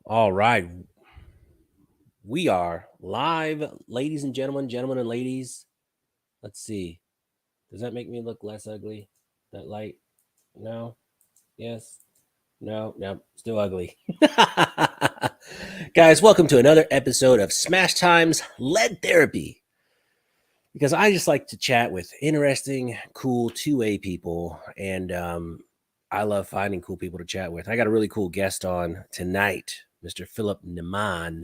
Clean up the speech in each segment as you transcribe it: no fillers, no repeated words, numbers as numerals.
All right. We are live, ladies and gentlemen and ladies. Let's see. Does that make me look less ugly? That light? No? Yes? No? No. Still ugly. Guys, welcome to another episode of Smash Time's Lead Therapy. Because I just like to chat with interesting, cool 2A people. And I love finding cool people to chat with. I got a really cool guest on tonight, Mr. Phillip Naman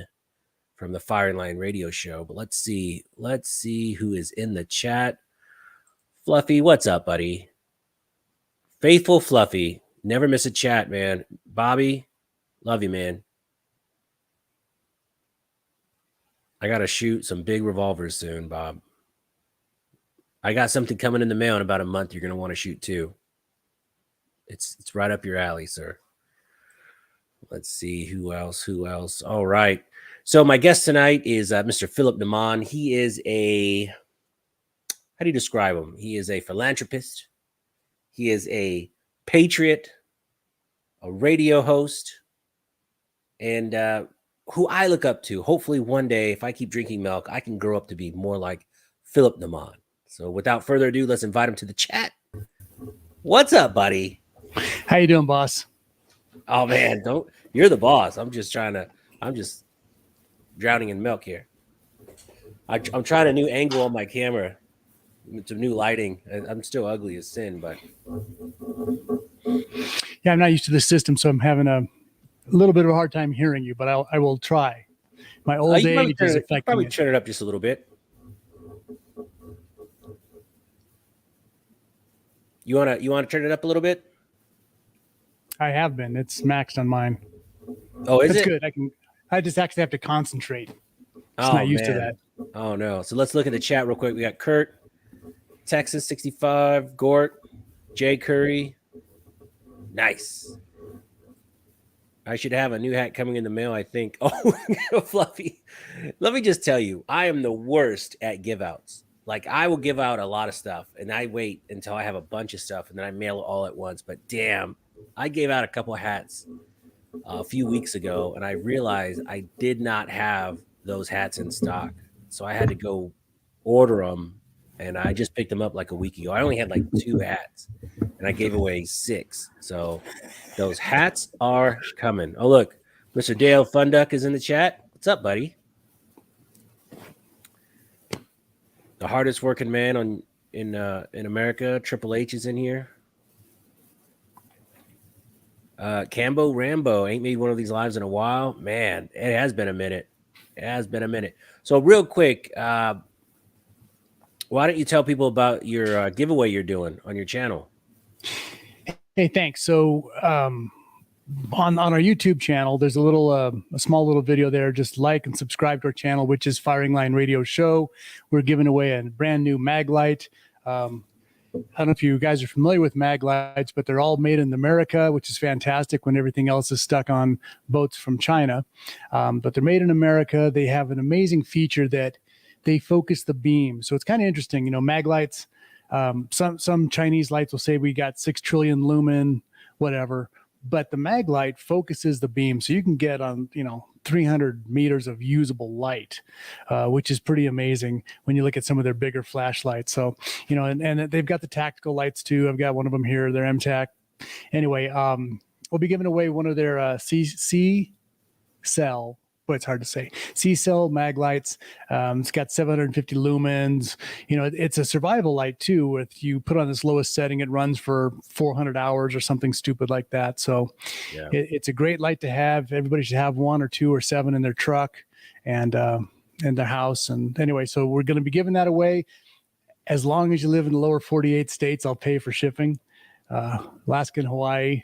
from the Firing Line radio show. But let's see who is in the chat. Fluffy, what's up, buddy? Faithful Fluffy, never miss a chat, man. Bobby, love you, man. I gotta shoot some big revolvers soon, Bob. I got something coming in the mail in about a month. You're gonna want to shoot too. It's right up your alley, sir. Let's see who else. All right. So my guest tonight is Mr. Phillip Naman. He is how do you describe him? He is a philanthropist. He is a patriot, a radio host, and who I look up to. Hopefully one day, if I keep drinking milk, I can grow up to be more like Phillip Naman. So without further ado, let's invite him to the chat. What's up, buddy? How you doing, boss? Oh man, you're the boss. I'm just drowning in milk here. I'm trying a new angle on my camera, some new lighting. I'm still ugly as sin, but yeah, I'm not used to this system, so I'm having a little bit of a hard time hearing you, but I will try. My old age is affecting probably it. Turn it up just a little bit. You wanna turn it up a little bit? I have been. It's maxed on mine. Oh, is That's it? good. I just actually have to concentrate. Just not used to that. Oh no. So let's look at the chat real quick. We got Kurt, Texas 65, Gort, Jay Curry. Nice. I should have a new hat coming in the mail, I think. Oh, Fluffy. Let me just tell you, I am the worst at give outs. Like, I will give out a lot of stuff, and I wait until I have a bunch of stuff, and then I mail it all at once. But damn, I gave out a couple hats a few weeks ago, and I realized I did not have those hats in stock. So I had to go order them, and I just picked them up like a week ago. I only had like 2 hats, and I gave away 6. So those hats are coming. Oh, look, Mr. Dale Funduck is in the chat. What's up, buddy? The hardest working man in America. Triple H is in here. Cambo Rambo ain't made one of these lives in a while. Man, it has been a minute. So real quick, why don't you tell people about your giveaway you're doing on your channel? Hey, thanks. So on our YouTube channel, there's a small little video there. Just like and subscribe to our channel, which is Firing Line Radio Show. We're giving away a brand new Maglite. I don't know if you guys are familiar with Maglites, but they're all made in America, which is fantastic when everything else is stuck on boats from China. But they're made in America. They have an amazing feature that they focus the beam. So it's kind of interesting. You know, Maglites, some Chinese lights will say we got 6 trillion lumen, whatever. But the Maglite focuses the beam. So you can get on, 300 meters of usable light, which is pretty amazing when you look at some of their bigger flashlights. So, and they've got the tactical lights too. I've got one of them here, their MTAC. Anyway, we'll be giving away one of their C cell, but it's hard to say, C-cell Maglites. It's got 750 lumens. It's a survival light too. If you put on this lowest setting, it runs for 400 hours or something stupid like that. So yeah. It's a great light to have. Everybody should have 1 or 2 or 7 in their truck and in their house. And anyway, so we're going to be giving that away. As long as you live in the lower 48 states, I'll pay for shipping. Alaska and Hawaii,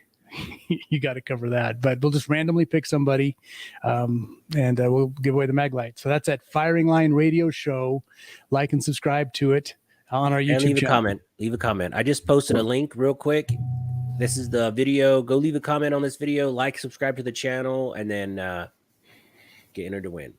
you got to cover that, but we'll just randomly pick somebody and we'll give away the Maglite. So that's at Firing Line Radio Show. Like and subscribe to it on our YouTube and channel. Leave a comment. I just posted a link real quick. This is the video. Go leave a comment on this video, like, subscribe to the channel, and then get entered to win.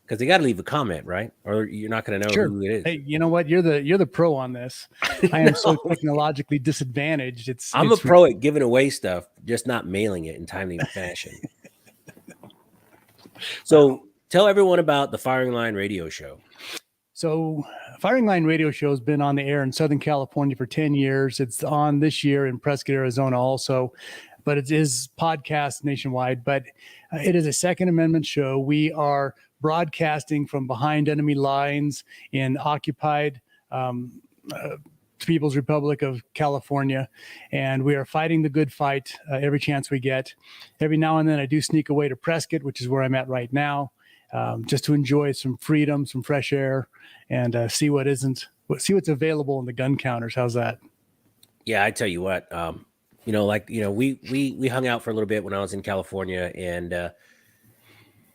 Because they got to leave a comment, right? Or you're not going to know Sure. who it is. Hey, you know what? You're the pro on this. I am so technologically disadvantaged. I'm a pro at giving away stuff, just not mailing it in timely fashion. So tell everyone about the Firing Line radio show. So Firing Line radio show has been on the air in Southern California for 10 years. It's on this year in Prescott, Arizona also, but it is podcast nationwide. But it is a Second Amendment show. We are broadcasting from behind enemy lines in occupied People's Republic of California, and we are fighting the good fight every chance we get. Every now and then I do sneak away to Prescott, which is where I'm at right now, just to enjoy some freedom, some fresh air, and see what's available in the gun counters. How's that? Yeah, I tell you what, we hung out for a little bit when I was in California, and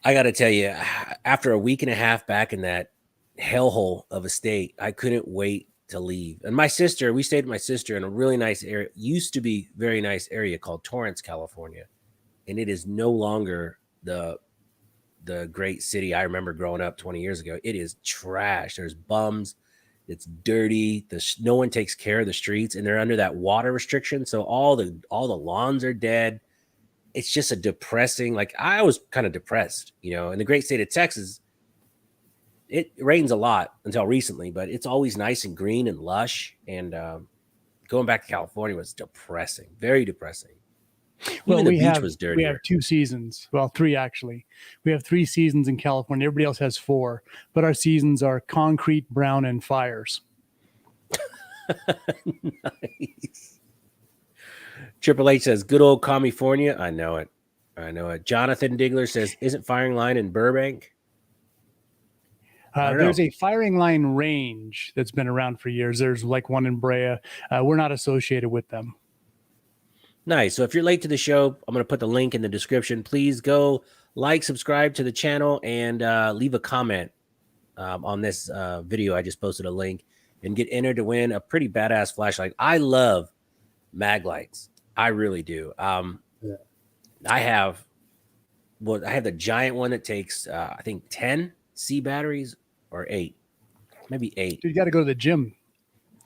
I got to tell you, after a week and a half back in that hellhole of a state, I couldn't wait to leave. And we stayed with my sister in a really nice area, used to be very nice area called Torrance, California, and it is no longer the great city I remember growing up 20 years ago. It is trash. There's bums. It's dirty. No one takes care of the streets, and they're under that water restriction. So all the lawns are dead. It's just a depressing, like I was kind of depressed, in the great state of Texas. It rains a lot until recently, but it's always nice and green and lush. And going back to California was depressing, very depressing. Even the beach was dirty. We have 2 seasons. Well, 3 actually. We have 3 seasons in California. Everybody else has 4, but our seasons are concrete, brown, and fires. Nice. Triple H says, good old California. I know it. Jonathan Digler says, isn't Firing Line in Burbank? There's a Firing Line range that's been around for years. There's like one in Brea. We're not associated with them. Nice. So if you're late to the show, I'm going to put the link in the description. Please go subscribe to the channel, and leave a comment on this video. I just posted a link, and get entered to win a pretty badass flashlight. I love Maglites. I really do. I have the giant one that takes I think 10 C batteries, or 8, maybe 8. Dude, you got to go to the gym,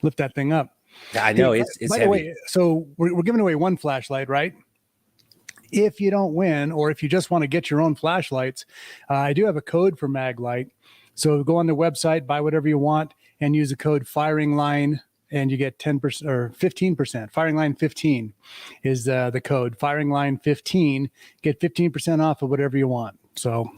lift that thing up. I know. It's by heavy. The way, so we're giving away one flashlight, right? If you don't win, or if you just want to get your own flashlights, I do have a code for Maglite. So go on the website, buy whatever you want, and use the code Firing Line, and you get 10% or 15%. Firing Line 15 is the code. Firing Line 15, get 15% off of whatever you want. So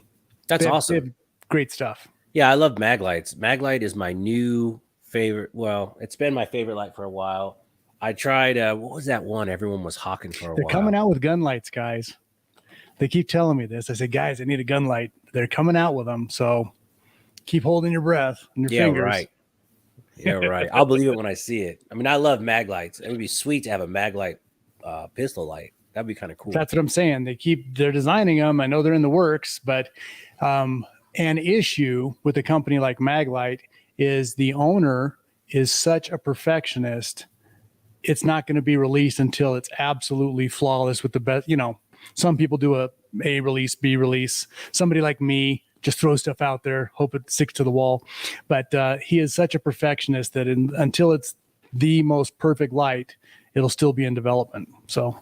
that's awesome. Great stuff. Yeah, I love Maglites. Maglite is my new favorite. Well, it's been my favorite light for a while. I tried, what was that one everyone was hawking for a while? They're coming out with gun lights, guys. They keep telling me this. I said, guys, I need a gun light. They're coming out with them. So keep holding your breath and your fingers. Right. Yeah, right. I'll believe it when I see it. I mean, I love Maglites. It would be sweet to have a Maglite pistol light. That'd be kind of cool. That's what I'm saying. They're designing them. I know they're in the works, but an issue with a company like Maglite is the owner is such a perfectionist. It's not going to be released until it's absolutely flawless with the best. Some people do a release, B release. Somebody like me just throws stuff out there, hope it sticks to the wall. But he is such a perfectionist that until it's the most perfect light, it'll still be in development. So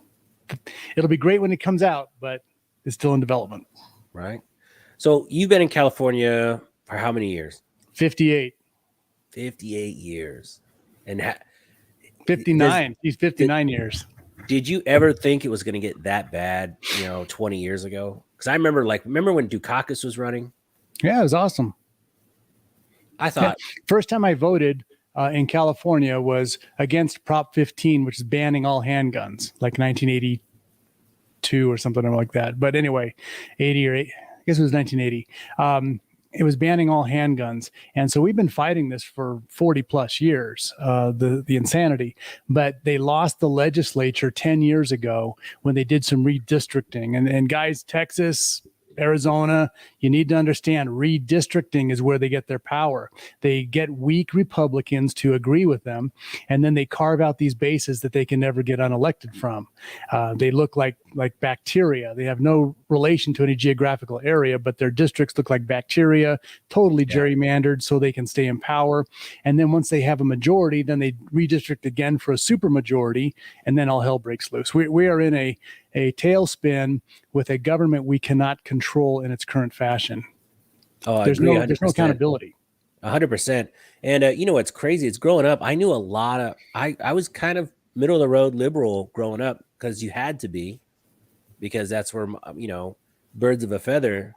it'll be great when it comes out, but it's still in development. Right. So you've been in California for how many years? 58. 58 years. And 59. He's 59 years. Did you ever think it was going to get that bad, 20 years ago? Because I remember when Dukakis was running? Yeah, it was awesome. I thought. First time I voted in California was against Prop 15, which is banning all handguns, like 1982 or something like that. But anyway, 80 or 8, I guess it was 1980. It was banning all handguns. And so we've been fighting this for 40 plus years, the insanity. But they lost the legislature 10 years ago when they did some redistricting. And guys, Texas, Arizona, you need to understand redistricting is where they get their power. They get weak Republicans to agree with them, and then they carve out these bases that they can never get unelected from. They look like like bacteria. They have no relation to any geographical area, but their districts look like bacteria, totally gerrymandered so they can stay in power. And then once they have a majority, then they redistrict again for a super majority, and then all hell breaks loose. We are in a tailspin with a government we cannot control in its current fashion. Oh, There's no accountability. 100%. And you know what's crazy? It's growing up. I knew a lot of. I was kind of middle of the road liberal growing up because you had to be, because that's where birds of a feather.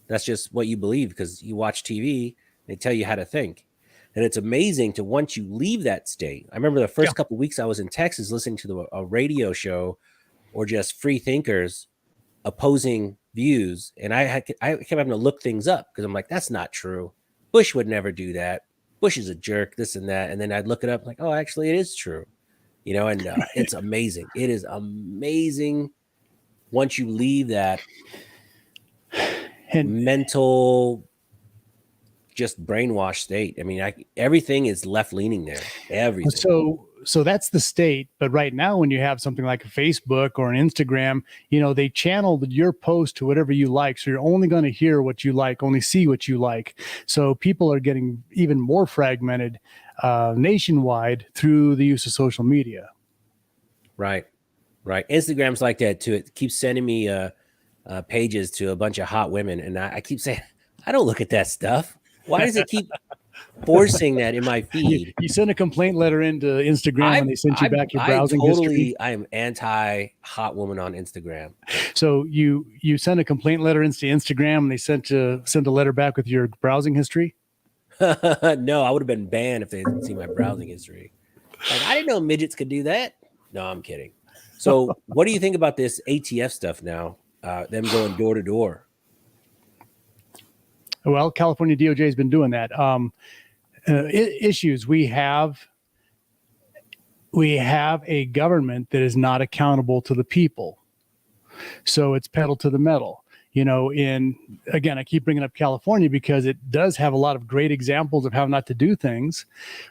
That's just what you believe because you watch TV. They tell you how to think, and it's amazing to once you leave that state. I remember the first couple of weeks I was in Texas listening to a radio show, or just free thinkers opposing views, and I kept having to look things up because I'm like, that's not true. Bush would never do that. Bush is a jerk, this and that. And then I'd look it up like, oh, actually it is true. And it's amazing. It is amazing once you leave that mental, just brainwashed state. I mean, everything is left leaning there. Everything. So that's the state. But right now, when you have something like a Facebook or an Instagram, they channel your post to whatever you like. So you're only going to hear what you like, only see what you like. So people are getting even more fragmented nationwide through the use of social media. Right. Instagram's like that too. It keeps sending me pages to a bunch of hot women. And I keep saying, I don't look at that stuff. Why does it keep forcing that in my feed? You sent a complaint letter into Instagram when they sent you back your browsing history. I am anti hot woman on Instagram. So you sent a complaint letter into Instagram and they sent a letter back with your browsing history? No, I would have been banned if they didn't see my browsing history. Like, I didn't know midgets could do that. No, I'm kidding. So what do you think about this ATF stuff now? Them going door to door? Well, California DOJ has been doing that. Issues we have a government that is not accountable to the people. So it's pedal to the metal. Again, I keep bringing up California because it does have a lot of great examples of how not to do things.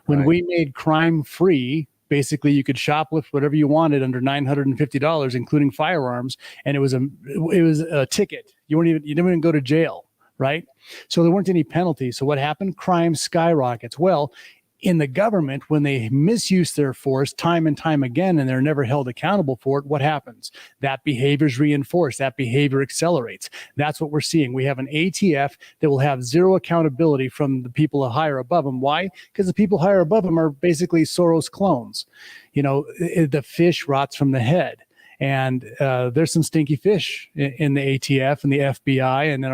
When we made crime free, basically you could shoplift whatever you wanted under $950, including firearms, and it was a ticket. You didn't even go to jail. Right. So there weren't any penalties. So what happened? Crime skyrockets. Well, in the government, when they misuse their force time and time again, and they're never held accountable for it, what happens? That behavior is reinforced. That behavior accelerates. That's what we're seeing. We have an ATF that will have zero accountability from the people higher above them. Why? Because the people higher above them are basically Soros clones. The fish rots from the head. And there's some stinky fish in the ATF and the FBI and in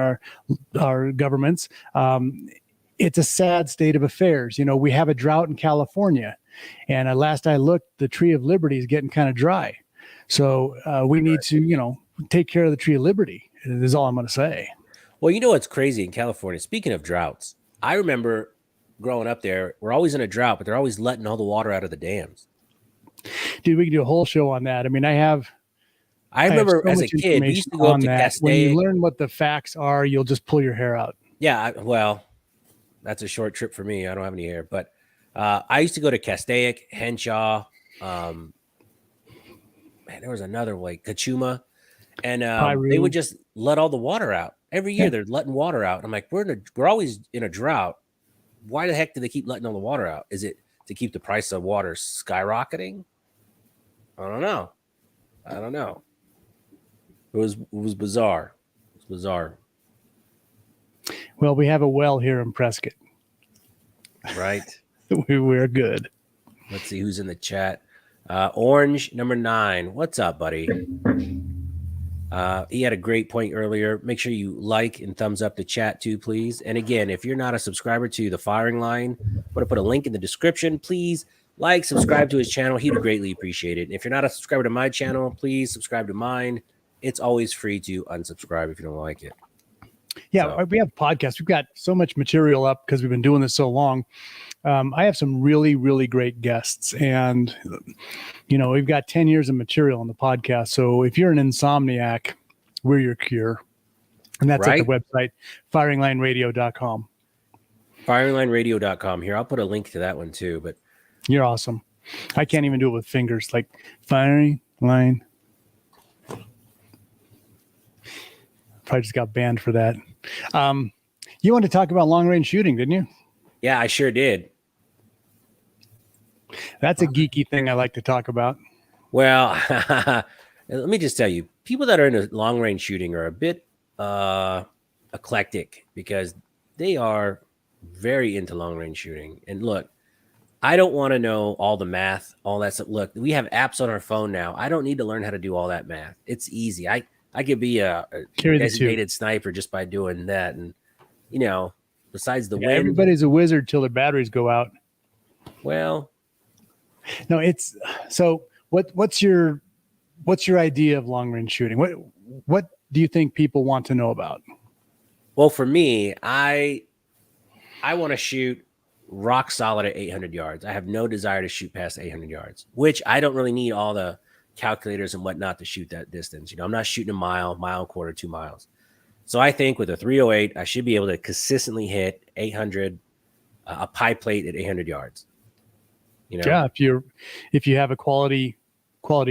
our governments. It's a sad state of affairs. We have a drought in California, and last I looked, the Tree of Liberty is getting kind of dry. So we need to, take care of the Tree of Liberty. Is all I'm going to say. Well, what's crazy in California? Speaking of droughts, I remember growing up there. We're always in a drought, but they're always letting all the water out of the dams. Dude, we can do a whole show on that. I mean, I remember as a kid, we used to go up to Castaic. When you learn what the facts are, you'll just pull your hair out. Yeah, well, that's a short trip for me. I don't have any hair, but I used to go to Castaic, Henshaw. Man, there was another Kachuma, and they would just let all the water out every year. They're letting water out. I'm like, we're always in a drought. Why the heck do they keep letting all the water out? Is it to keep the price of water skyrocketing? I don't know. It was bizarre. It was bizarre. Well, we have a well here in Prescott. Right. We're good. Let's see who's in the chat. Orange number 9. What's up, buddy? He had a great point earlier. Make sure you like and thumbs up the chat too, please. And again, if you're not a subscriber to the Firing Line, I'm going to put a link in the description. Please subscribe to his channel. He would greatly appreciate it. And if you're not a subscriber to my channel, please subscribe to mine. It's always free to unsubscribe if you don't like it. Yeah, we have podcasts. We've got so much material up because we've been doing this so long. I have some really, really great guests. And, we've got 10 years of material on the podcast. So if you're an insomniac, we're your cure. And that's at the website, firinglineradio.com. Firinglineradio.com. Here, I'll put a link to that one too. But you're awesome. I can't even do it with fingers. Like Firing Line probably just got banned for that. You wanted to talk about long range shooting, didn't you? Yeah, I sure did. That's a geeky thing I like to talk about. Well, let me just tell you, people that are into long range shooting are a bit eclectic because they are very into long range shooting. And look, I don't want to know all the math, all that stuff. Look, we have apps on our phone now. I don't need to learn how to do all that math. It's easy. I could be a Carry the two. designated sniper just by doing that. And besides the Yeah, wind, everybody's a wizard till their batteries go out. well, No, it's so. What's your idea of long range shooting? What do you think people want to know about? well, for me, I want to shoot rock solid at 800 yards. I have no desire to shoot past 800 yards, which I don't really need all the calculators and whatnot to shoot that distance. I'm not shooting a mile and a quarter, 2 miles. So I think with a 308, I should be able to consistently hit 800, a pie plate at 800 yards. Yeah, if you have a quality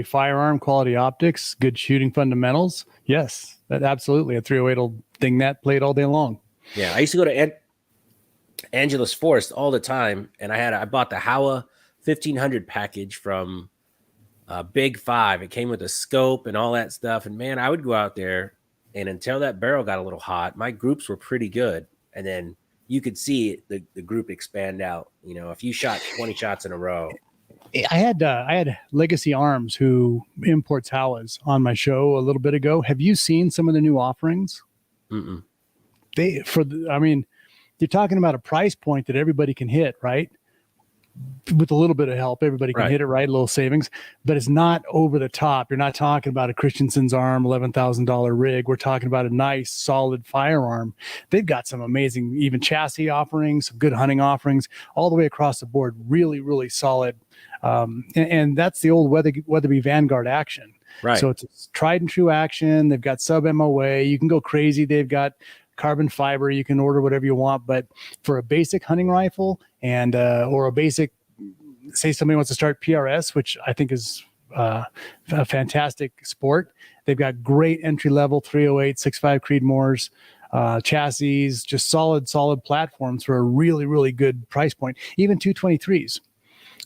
firearm, quality optics, good shooting fundamentals, yes, that absolutely a 308 will ding that plate all day long. Yeah, I used to go to Angeles Forest all the time, and I bought the Howa 1500 package from Big Five. It came with a scope and all that stuff, and man, I would go out there, and until that barrel got a little hot, my groups were pretty good, and then you could see the group expand out. If you shot 20 shots in a row. I had Legacy Arms, who imports Howas, on my show a little bit ago. Have you seen some of the new offerings? Mm-mm. You're talking about a price point that everybody can hit, right? With a little bit of help, everybody can hit it, right? A little savings, but it's not over the top. You're not talking about a Christensen's Arm $11,000 rig. We're talking about a nice, solid firearm. They've got some amazing, even chassis offerings, some good hunting offerings, all the way across the board. Really, really solid. And that's the old Weatherby Vanguard action. Right. So it's tried and true action. They've got sub MOA. You can go crazy. They've got carbon fiber. You can order whatever you want, but for a basic hunting rifle and or a basic, say somebody wants to start PRS, which I think is a fantastic sport. They've got great entry level 308, 6.5 Creedmoors, chassis, just solid platforms for a really, really good price point. Even 223s.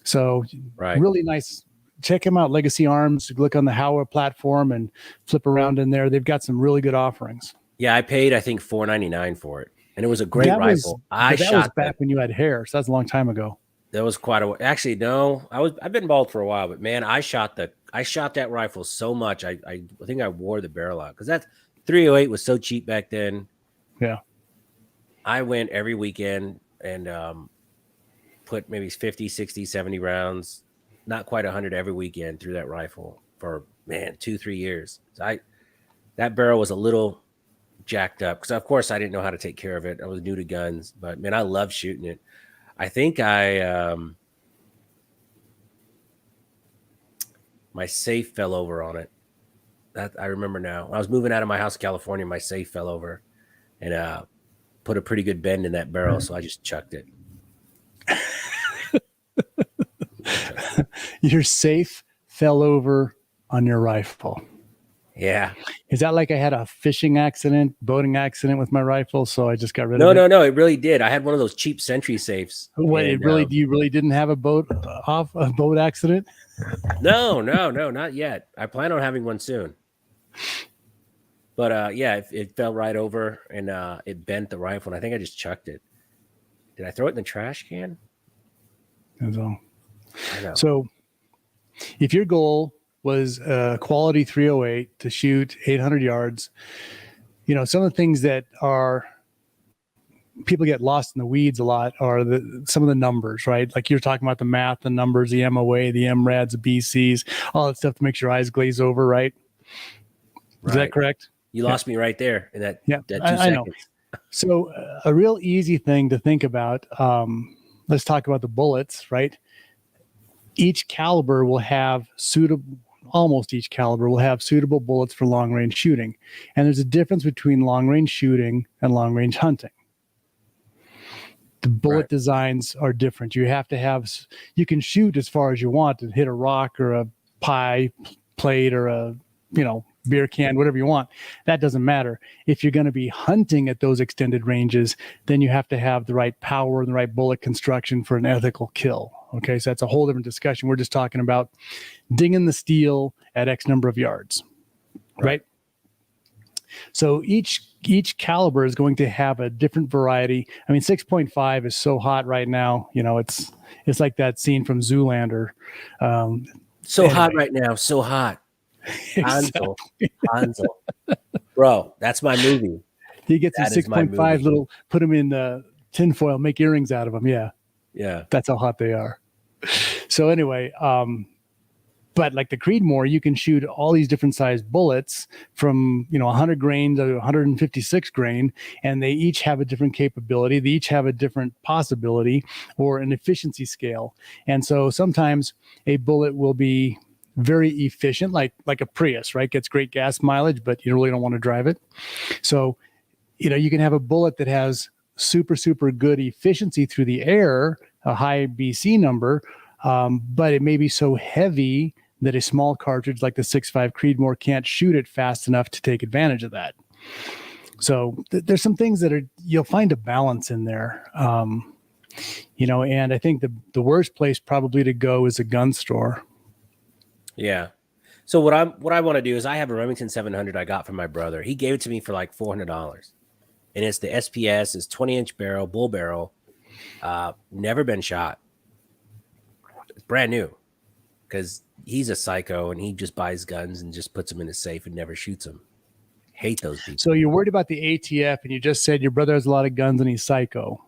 So really nice. Check them out, Legacy Arms. Look on the Howa platform and flip around in there. They've got some really good offerings. Yeah, I paid I think $4.99 for it, and it was a great rifle. That was back when you had hair, so that's a long time ago. That was quite a. Actually, no, I've been bald for a while, but man, I shot that rifle so much. I think I wore the barrel out because that 308 was so cheap back then. Yeah, I went every weekend and put maybe 50, 60, 70 rounds, not quite 100 every weekend through that rifle for 2-3 years. So that barrel was a little jacked up because of course I didn't know how to take care of it. I was new to guns, but man, I love shooting it. I think my safe fell over on it. That I remember now. When I was moving out of my house in California, my safe fell over and put a pretty good bend in that barrel, so I just chucked it. Your safe fell over on your rifle. Yeah. Is that like I had a fishing accident, boating accident with my rifle, so I just got rid of it? No, it really did. I had one of those cheap Sentry safes. Wait, you really didn't have a boat accident? No, not yet. I plan on having one soon. But it fell right over and it bent the rifle, and I think I just chucked it. Did I throw it in the trash can? That's all. I know. So if your goal was a quality 308 to shoot 800 yards, some of the things that are people get lost in the weeds a lot are some of the numbers, right? Like you're talking about the math, the numbers, the MOA, the MRADs, the BCs, all that stuff that makes your eyes glaze over, right? Is that correct? You lost me right there in that 2 seconds. I know. So a real easy thing to think about, let's talk about the bullets, right? Each caliber will have almost each caliber will have suitable bullets for long range shooting. And there's a difference between long range shooting and long range hunting. The bullet designs are different. You can shoot as far as you want to hit a rock or a pie plate or a beer can, whatever you want. That doesn't matter. If you're going to be hunting at those extended ranges, then you have to have the right power and the right bullet construction for an ethical kill. Okay, so that's a whole different discussion. We're just talking about dinging the steel at X number of yards, right? So each caliber is going to have a different variety. I mean, 6.5 is so hot right now. It's like that scene from Zoolander. So hot right now, so hot. Hansel, Hansel. Bro, that's my movie. He gets his 6.5 little, put them in tinfoil, make earrings out of them. Yeah. That's how hot they are. So anyway, but like the Creedmoor, you can shoot all these different sized bullets from 100 grain to 156 grain, and they each have a different capability. They each have a different possibility or an efficiency scale. And so sometimes a bullet will be very efficient, like a Prius, right? Gets great gas mileage, but you really don't want to drive it. So, you can have a bullet that has super, super good efficiency through the air, a high BC number, but it may be so heavy that a small cartridge like the 6.5 Creedmoor can't shoot it fast enough to take advantage of that. So there's some things that you'll find a balance in there. And I think the worst place probably to go is a gun store. Yeah. So what I want to do is I have a Remington 700 I got from my brother. He gave it to me for like $400. And it's the SPS, it's 20-inch barrel, bull barrel, never been shot. It's brand new because he's a psycho and he just buys guns and just puts them in his safe and never shoots them. Hate those people. So you're worried about the ATF and you just said your brother has a lot of guns and he's psycho.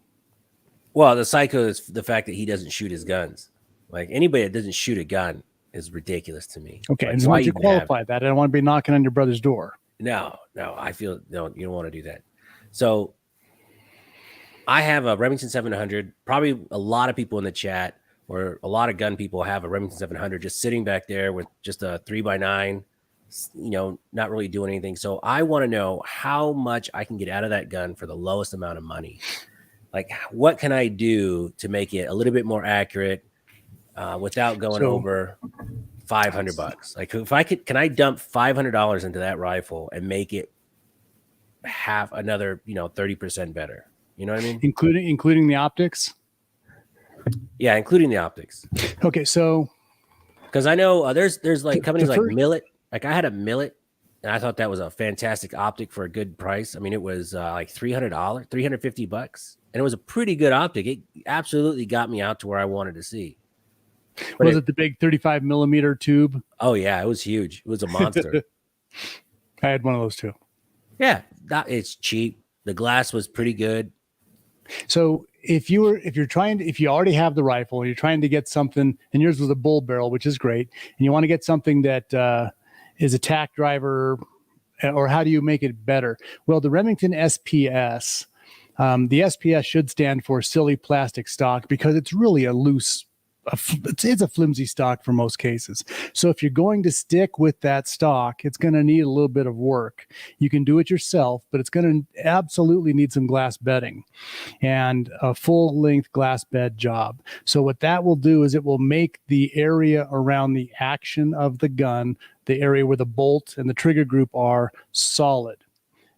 Well, the psycho is the fact that he doesn't shoot his guns. Like anybody that doesn't shoot a gun is ridiculous to me. Okay, and why you qualify that? I don't want to be knocking on your brother's door. No, I feel no, you don't want to do that. So I have a Remington 700. Probably a lot of people in the chat or a lot of gun people have a Remington 700 just sitting back there with just a 3x9, not really doing anything. So I want to know how much I can get out of that gun for the lowest amount of money. Like, what can I do to make it a little bit more accurate without going over $500? Like, can I dump $500 into that rifle and make it have another 30% better? You know what I mean? Including the optics. Yeah, including the optics. Okay, so because I know there's like companies like Millet. Like I had a Millet, and I thought that was a fantastic optic for a good price. I mean, it was like $300, $350, and it was a pretty good optic. It absolutely got me out to where I wanted to see. But was it the big 35 millimeter tube? Oh yeah, it was huge. It was a monster. I had one of those too. Yeah, it's cheap. The glass was pretty good. So if you already have the rifle and you're trying to get something, and yours was a bull barrel, which is great, and you want to get something that is a tack driver, or how do you make it better? Well, the Remington SPS, the SPS should stand for silly plastic stock because it's really a loose. It's a flimsy stock for most cases. So if you're going to stick with that stock, it's going to need a little bit of work. You can do it yourself, but it's going to absolutely need some glass bedding and a full length glass bed job. So what that will do is it will make the area around the action of the gun, the area where the bolt and the trigger group are, solid.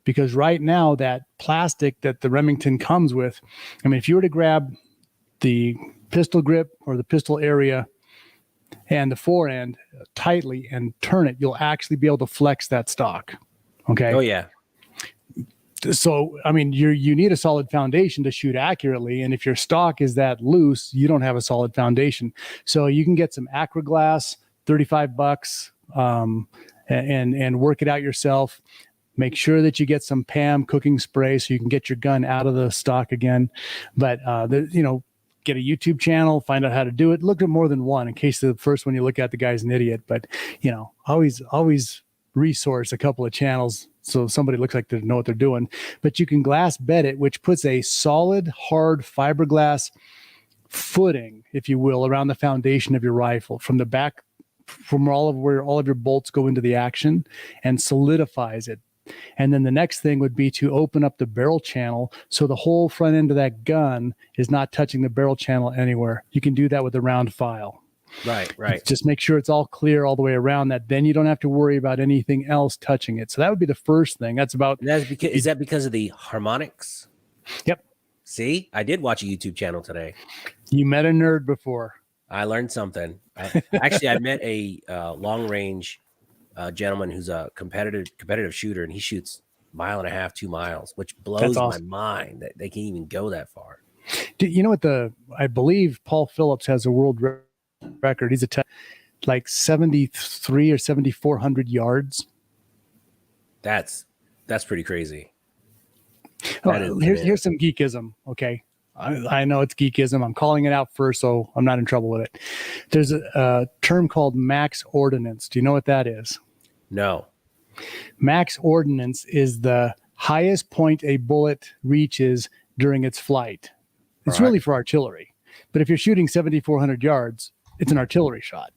Because right now that plastic that the Remington comes with, I mean, if you were to grab the pistol grip or the pistol area and the forend tightly and turn it, you'll actually be able to flex that stock. Okay. Oh yeah. So, I mean, you need a solid foundation to shoot accurately. And if your stock is that loose, you don't have a solid foundation. So you can get some Acraglass, $35, and work it out yourself. Make sure that you get some PAM cooking spray so you can get your gun out of the stock again. But, get a YouTube channel, find out how to do it. Look at more than one in case the first one you look at, the guy's an idiot. But, always resource a couple of channels so somebody looks like they know what they're doing. But you can glass bed it, which puts a solid, hard fiberglass footing, if you will, around the foundation of your rifle from the back, from where all of your bolts go into the action, and solidifies it. And then the next thing would be to open up the barrel channel so the whole front end of that gun is not touching the barrel channel anywhere. You can do that with a round file. Right. Just make sure it's all clear all the way around that. Then you don't have to worry about anything else touching it. So that would be the first thing. That's about. And is that because of the harmonics? Yep. See, I did watch a YouTube channel today. You met a nerd before. I learned something. I met a long range gentleman who's a competitive shooter, and he shoots 1.5 miles, 2 miles, which blows awesome. my mind that they can even go that far. You know what? I believe Paul Phillips has a world record. He's like 73 or 7,400 yards. That's pretty crazy. Here's some geekism. Okay. I know it's geekism. I'm calling it out first, so I'm not in trouble with it. There's a term called max ordnance. Do you know what that is? No. Max ordnance is the highest point a bullet reaches during its flight. It's really for artillery. But if you're shooting 7,400 yards, it's an artillery shot.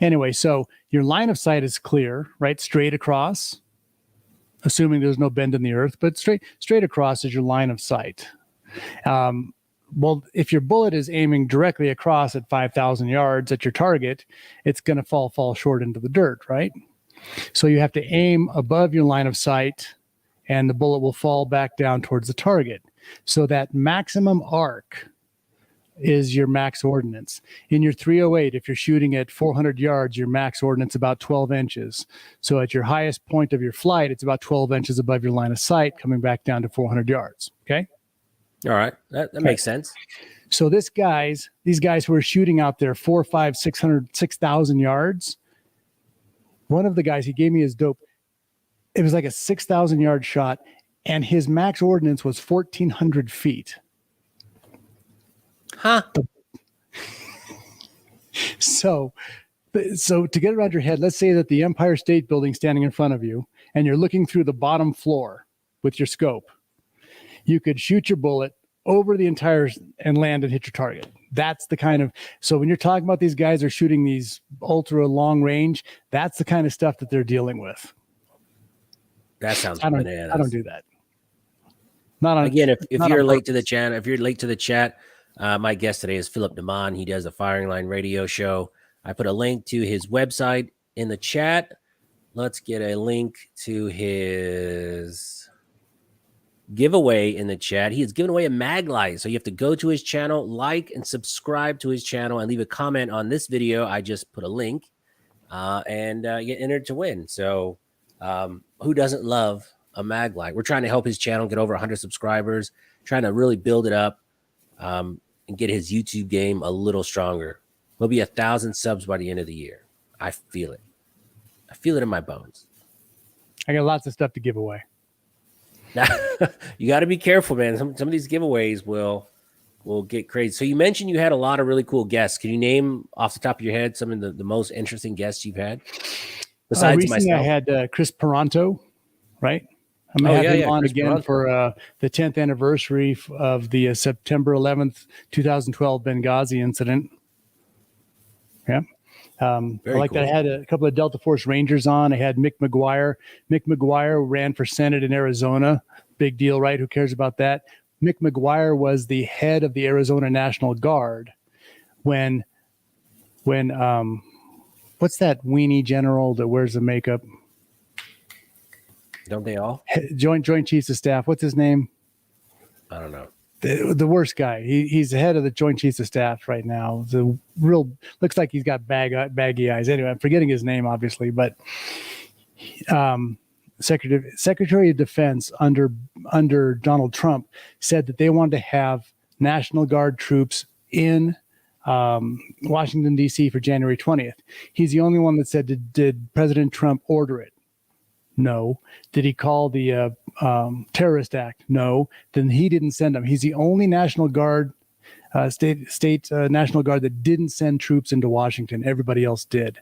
Anyway, so your line of sight is clear, right? Straight across, assuming there's no bend in the earth, but straight across is your line of sight. Well, if your bullet is aiming directly across at 5,000 yards at your target, it's going to fall short into the dirt, right? So you have to aim above your line of sight, and the bullet will fall back down towards the target. So that maximum arc is your max ordnance. In your 308, if you're shooting at 400 yards, your max ordnance about 12 inches. So at your highest point of your flight, it's about 12 inches above your line of sight, coming back down to 400 yards. Okay. All right. That makes sense. So these guys who are shooting out there 4, 5, 600, 6,000 yards, one of the guys, he gave me his dope. It was like a 6,000 yard shot, and his max ordnance was 1,400 feet. Huh. So to get around your head, let's say that the Empire State Building standing in front of you, and you're looking through the bottom floor with your scope. You could shoot your bullet over the entire and land and hit your target. That's the kind of, so when you're talking about these guys are shooting these ultra long range, that's the kind of stuff that they're dealing with. That sounds bananas. I don't do that. Not on, again, if you're late to the chat, my guest today is Phillip Naman. He does a Firing Line radio show. I put a link to his website in the chat. Let's get a link to his giveaway in the chat. He is giving away a Maglite. So you have to go to his channel, like and subscribe to his channel, and leave a comment on this video. I just put a link and get entered to win. So who doesn't love a Maglite? We're trying to help his channel get over 100 subscribers, trying to really build it up and get his YouTube game a little stronger. We'll be 1,000 subs by the end of the year. I feel it. I feel it in my bones. I got lots of stuff to give away. You got to be careful, man. Some of these giveaways will get crazy. So you mentioned you had a lot of really cool guests. Can you name off the top of your head some of the most interesting guests you've had? Besides recently myself, I had Chris Peranto, right? I'm going to have him on Chris again Peranto. For the 10th anniversary of the September 11th, 2012 Benghazi incident. Yeah. I like cool. That. I had a couple of Delta Force Rangers on. I had Mick McGuire. Mick McGuire ran for Senate in Arizona. Big deal, right? Who cares about that? Mick McGuire was the head of the Arizona National Guard when what's that weenie general that wears the makeup? Don't they all? Joint Chiefs of Staff. What's his name? I don't know. The worst guy. He's the head of the Joint Chiefs of Staff right now. The real looks like he's got baggy eyes. Anyway, I'm forgetting his name, obviously, but Secretary of Defense under Donald Trump said that they wanted to have National Guard troops in Washington, D.C. for January 20th. He's the only one that said, did President Trump order it? No. Did he call the terrorist act? No. Then he didn't send them. He's the only National Guard, state National Guard that didn't send troops into Washington. Everybody else did.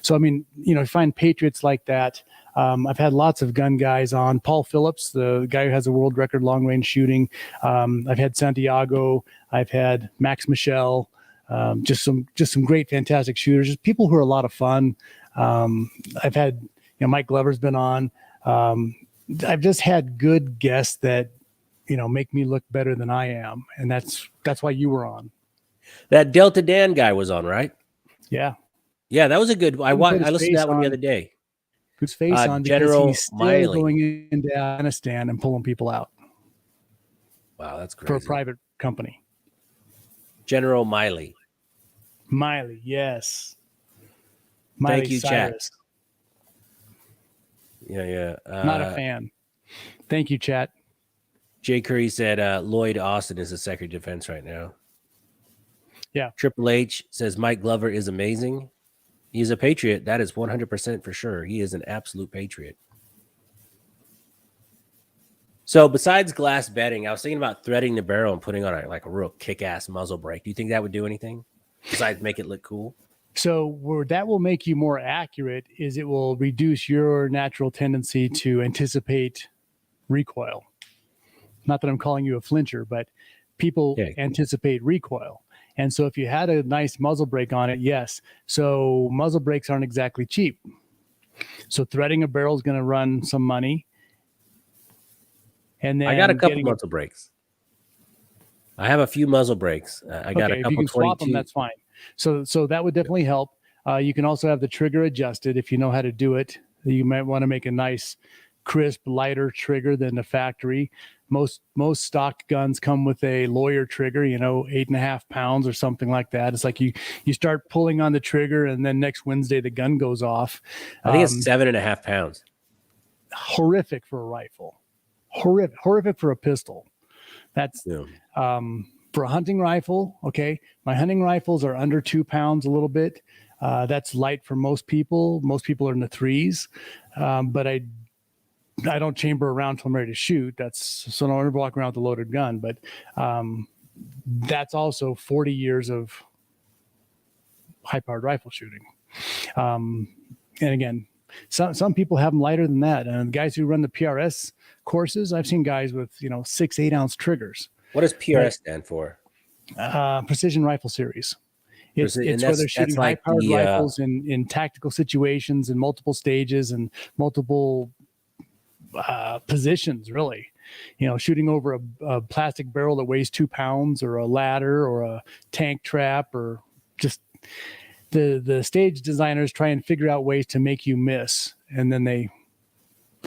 So, I mean, you find patriots like that. I've had lots of gun guys on. Paul Phillips, the guy who has a world record long range shooting. I've had Santiago. I've had Max Michel. Just some great, fantastic shooters. Just people who are a lot of fun. I've had, Mike Glover's been on. I've just had good guests that, make me look better than I am. And that's why you were on. That Delta Dan guy was on, right? Yeah. Yeah, that was a good. I listened to that one the other day. Puts face on because General he's still Miley. going into Afghanistan and pulling people out. Wow, that's crazy. For a private company. General Miley. Miley, yes. Miley Thank you, Cyrus. Chat. Yeah. Not a fan. Thank you, chat. Jay Curry said Lloyd Austin is the Secretary of Defense right now. Yeah. Triple H says Mike Glover is amazing. He's a patriot. That is 100% for sure. He is an absolute patriot. So besides glass bedding, I was thinking about threading the barrel and putting on a real kick-ass muzzle brake. Do you think that would do anything besides make it look cool? So where that will make you more accurate is it will reduce your natural tendency to anticipate recoil. Not that I'm calling you a flincher, but people anticipate recoil. And so if you had a nice muzzle brake on it, yes. So muzzle brakes aren't exactly cheap. So threading a barrel is going to run some money. And then I got a couple muzzle brakes. I have a few muzzle brakes. I got a couple. If you can 22. swap them, that's fine. So that would definitely help. You can also have the trigger adjusted if you know how to do it. You might want to make a nice, crisp, lighter trigger than the factory. Most stock guns come with a lawyer trigger, 8.5 pounds or something like that. It's like you start pulling on the trigger and then next Wednesday the gun goes off. I think it's 7.5 pounds. Horrific for a rifle. Horrific for a pistol. That's for a hunting rifle. Okay. My hunting rifles are under 2 pounds a little bit. That's light for most people. Most people are in the 3s. But I don't chamber around till I'm ready to shoot. So I don't ever walk around with a loaded gun, but that's also 40 years of high-powered rifle shooting. And again, some people have them lighter than that. And guys who run the PRS courses, I've seen guys with 6-8 ounce triggers. What does PRS stand for? Precision Rifle Series. It's where they're shooting high-powered rifles in tactical situations in multiple stages and multiple positions, really. Shooting over a plastic barrel that weighs 2 pounds, or a ladder, or a tank trap, or just the stage designers try and figure out ways to make you miss, and then they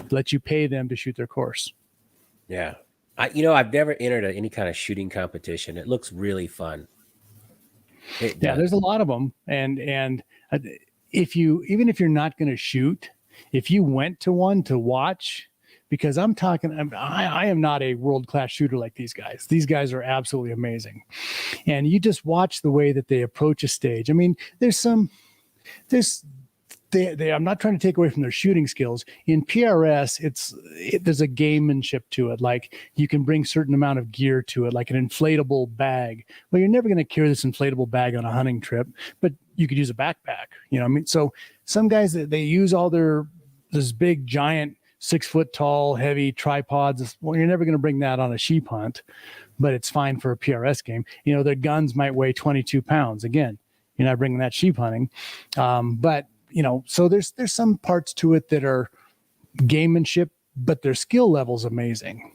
let you pay them to shoot their course. Yeah. I've never entered any kind of shooting competition. It looks really fun. There's a lot of them. And even if you're not going to shoot, if you went to one to watch, because I am not a world-class shooter like these guys. These guys are absolutely amazing. And you just watch the way that they approach a stage. I mean, I'm not trying to take away from their shooting skills. In PRS, there's a gamemanship to it. Like, you can bring certain amount of gear to it, like an inflatable bag. Well, you're never going to carry this inflatable bag on a hunting trip, but you could use a backpack. So some guys, they use all this big, giant, 6 foot tall, heavy tripods. Well, you're never going to bring that on a sheep hunt, but it's fine for a PRS game. Their guns might weigh 22 pounds. Again, you're not bringing that sheep hunting. But so there's some parts to it that are gamemanship, but their skill level's amazing.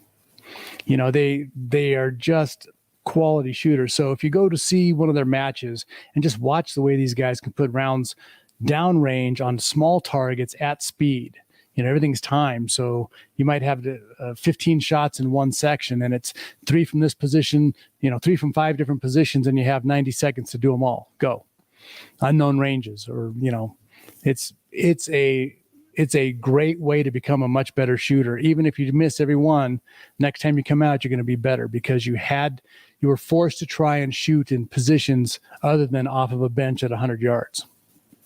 They are just quality shooters. So if you go to see one of their matches and just watch the way these guys can put rounds downrange on small targets at speed, everything's timed. So you might have 15 shots in one section, and it's 3 from this position, 3 from 5 different positions, and you have 90 seconds to do them all. Go. Unknown ranges, or it's a great way to become a much better shooter. Even if you miss every one, next time you come out, you're going to be better because you were forced to try and shoot in positions other than off of a bench at 100 yards.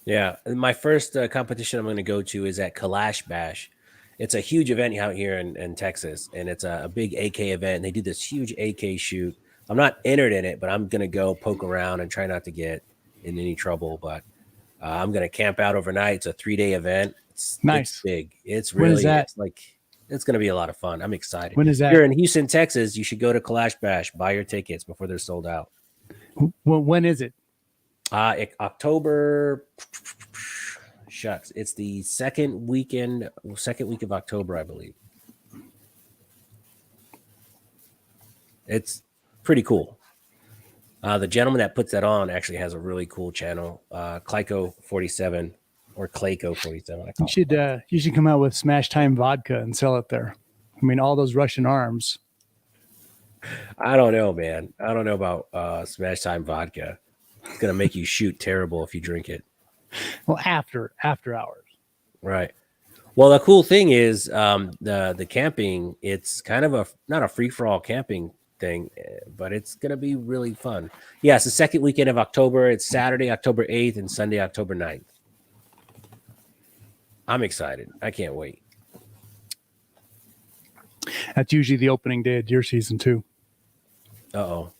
Yeah. My first competition I'm going to go to is at Kalash Bash. It's a huge event out here in Texas, and it's a big AK event. And they do this huge AK shoot. I'm not entered in it, but I'm going to go poke around and try not to get in any trouble. But I'm going to camp out overnight. It's a 3-day event. It's nice. It's big. It's really, when is that? It's going to be a lot of fun. I'm excited. When is that? If you're in Houston, Texas, you should go to Kalash Bash. Buy your tickets before they're sold out. When is it? October. Shucks. It's the second week of October, I believe. It's pretty cool. The gentleman that puts that on actually has a really cool channel, Clyco 47 or Clayco 47. I call it. You should come out with Smash Time vodka and sell it there. I mean, all those Russian arms. I don't know, man. I don't know about Smash Time vodka. It's gonna make you shoot terrible if you drink it. Well, after hours. Right. Well, the cool thing is the camping. It's kind of not a free for all camping thing, but it's gonna be really fun. Yeah, it's the second weekend of October. It's Saturday, October 8th, and Sunday, October 9th. I'm excited. I can't wait. That's usually the opening day of deer season too. Uh-oh.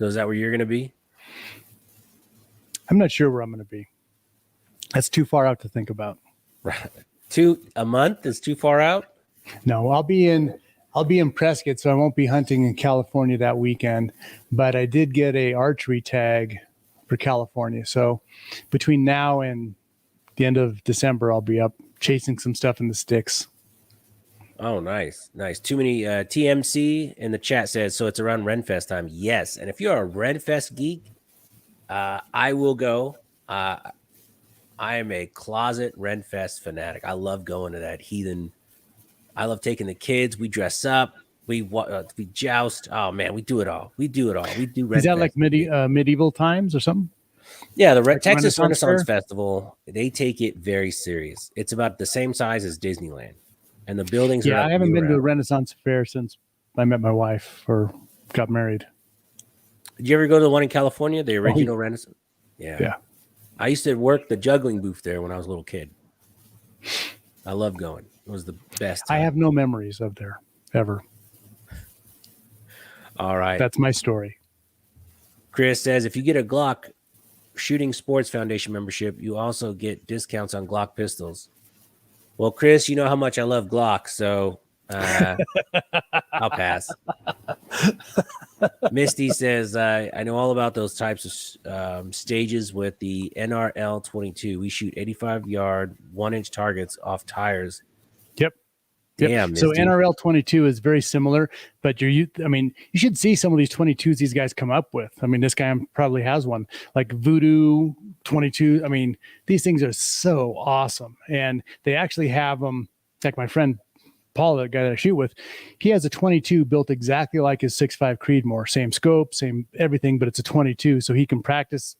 So is that where you're gonna be? I'm not sure where I'm going to be. That's too far out to think about. Right. A month is too far out? No, I'll be in Prescott, so I won't be hunting in California that weekend. But I did get a archery tag for California. So between now and the end of December, I'll be up chasing some stuff in the sticks. Oh, nice. Nice. Too many TMC in the chat says, so it's around Renfest time. Yes. And if you're a Renfest geek, I will go. I am a closet Renfest fanatic. I love going to that heathen. I love taking the kids. We dress up. We joust. Oh man, we do it all. We do Renfest. Is that like medieval times or something? Yeah, the Texas Renaissance Festival. They take it very serious. It's about the same size as Disneyland, and the buildings. Yeah, I haven't been to a Renaissance fair since I met my wife or got married. Did you ever go to the one in California, the original Renaissance? Yeah. I used to work the juggling booth there when I was a little kid. I loved going. It was the best time. I have no memories of there ever. All right. That's my story. Chris says, if you get a Glock Shooting Sports Foundation membership, you also get discounts on Glock pistols. Well, Chris, you know how much I love Glock, so I'll pass. Misty says, I know all about those types of stages with the NRL 22. We shoot 85-yard, 1-inch targets off tires. Yep. Damn. So Misty. NRL 22 is very similar, but you should see some of these 22s these guys come up with. I mean, this guy probably has one like Voodoo 22. I mean, these things are so awesome, and they actually have them. Like my friend Paul, the guy that I shoot with, he has a 22 built exactly like his 6.5 Creedmoor, same scope, same everything, but it's a 22, so he can practice.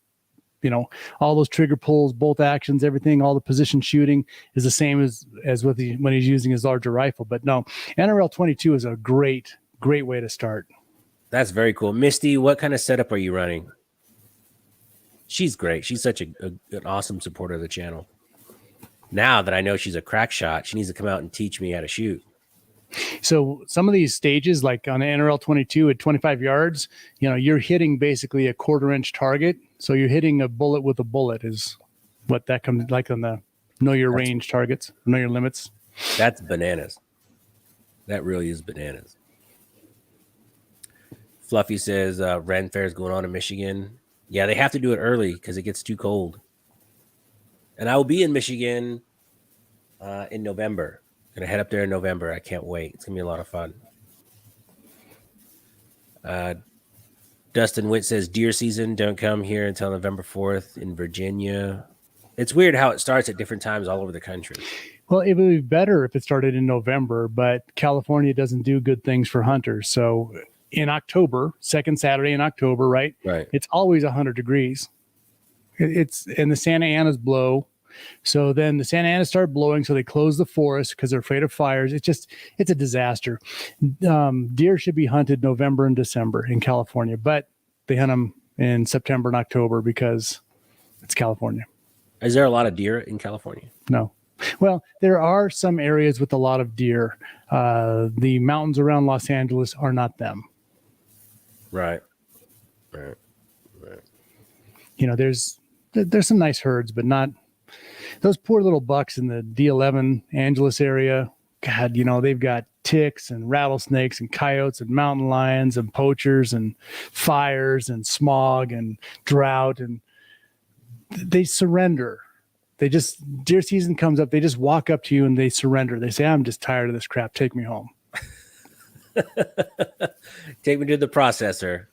All those trigger pulls, bolt actions, everything, all the position shooting is the same as when he's using his larger rifle. But no, NRL 22 is a great way to start. That's very cool. Misty, what kind of setup are you running? She's great. She's such an awesome supporter of the channel. Now that I know she's a crack shot, she needs to come out and teach me how to shoot. So some of these stages, like on the NRL 22 at 25 yards, you're hitting basically a 1/4-inch target. So you're hitting a bullet with a bullet is what that comes like on the know your range targets, know your limits. That's bananas. That really is bananas. Fluffy says Ren Fair is going on in Michigan. Yeah, they have to do it early because it gets too cold. And I will be in Michigan in November. Gonna head up there in November. I can't wait. It's gonna be a lot of fun. Dustin Witt says deer season don't come here until November 4th in Virginia. It's weird how it starts at different times all over the country. Well, it would be better if it started in November, but California doesn't do good things for hunters. So in October, second Saturday in October, right? Right. It's always 100 degrees. And the Santa Anas blow. So then the Santa Anas start blowing. So they close the forest because they're afraid of fires. It's a disaster. Deer should be hunted November and December in California, but they hunt them in September and October because it's California. Is there a lot of deer in California? No. Well, there are some areas with a lot of deer. The mountains around Los Angeles are not them. Right. There's some nice herds, but not those poor little bucks in the D11 Angeles area. God, they've got ticks and rattlesnakes and coyotes and mountain lions and poachers and fires and smog and drought, and they surrender. Deer season comes up, they just walk up to you and they surrender. They say, I'm just tired of this crap. Take me home. Take me to the processor.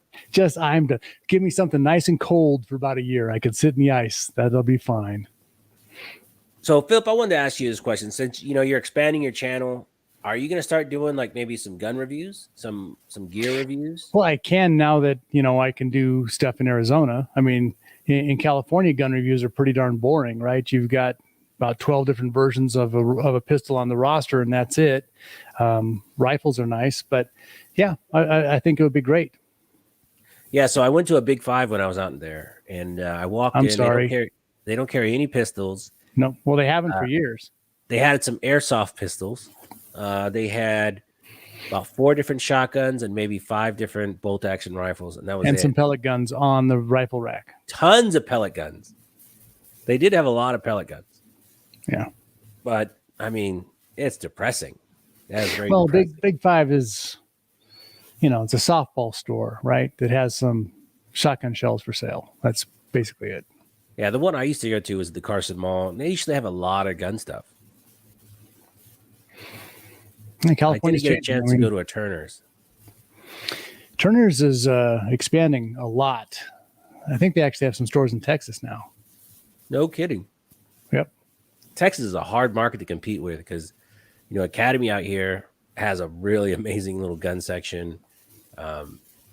I'm to give me something nice and cold for about a year. I could sit in the ice. That'll be fine. So, Philip, I wanted to ask you this question. Since you're expanding your channel, are you going to start doing like maybe some gun reviews, some gear reviews? Well, I can now that I can do stuff in Arizona. I mean, in California, gun reviews are pretty darn boring, right? You've got about 12 different versions of a pistol on the roster, and that's it. Rifles are nice, but yeah, I think it would be great. Yeah, so I went to a Big Five when I was out there, and I walked in. Sorry. They don't carry any pistols. No, well, they haven't for years. They had some airsoft pistols. They had about 4 different shotguns and maybe 5 different bolt-action rifles, and that was it. And some pellet guns on the rifle rack. Tons of pellet guns. They did have a lot of pellet guns. Yeah, but I mean, it's depressing. That is very well, depressing. Big Five is, it's a softball store, right? That has some shotgun shells for sale. That's basically it. Yeah, the one I used to go to was the Carson Mall. And they usually have a lot of gun stuff. California's I didn't get a chance to go to a Turner's. Turner's is expanding a lot. I think they actually have some stores in Texas now. No kidding. Yep. Texas is a hard market to compete with because, Academy out here has a really amazing little gun section.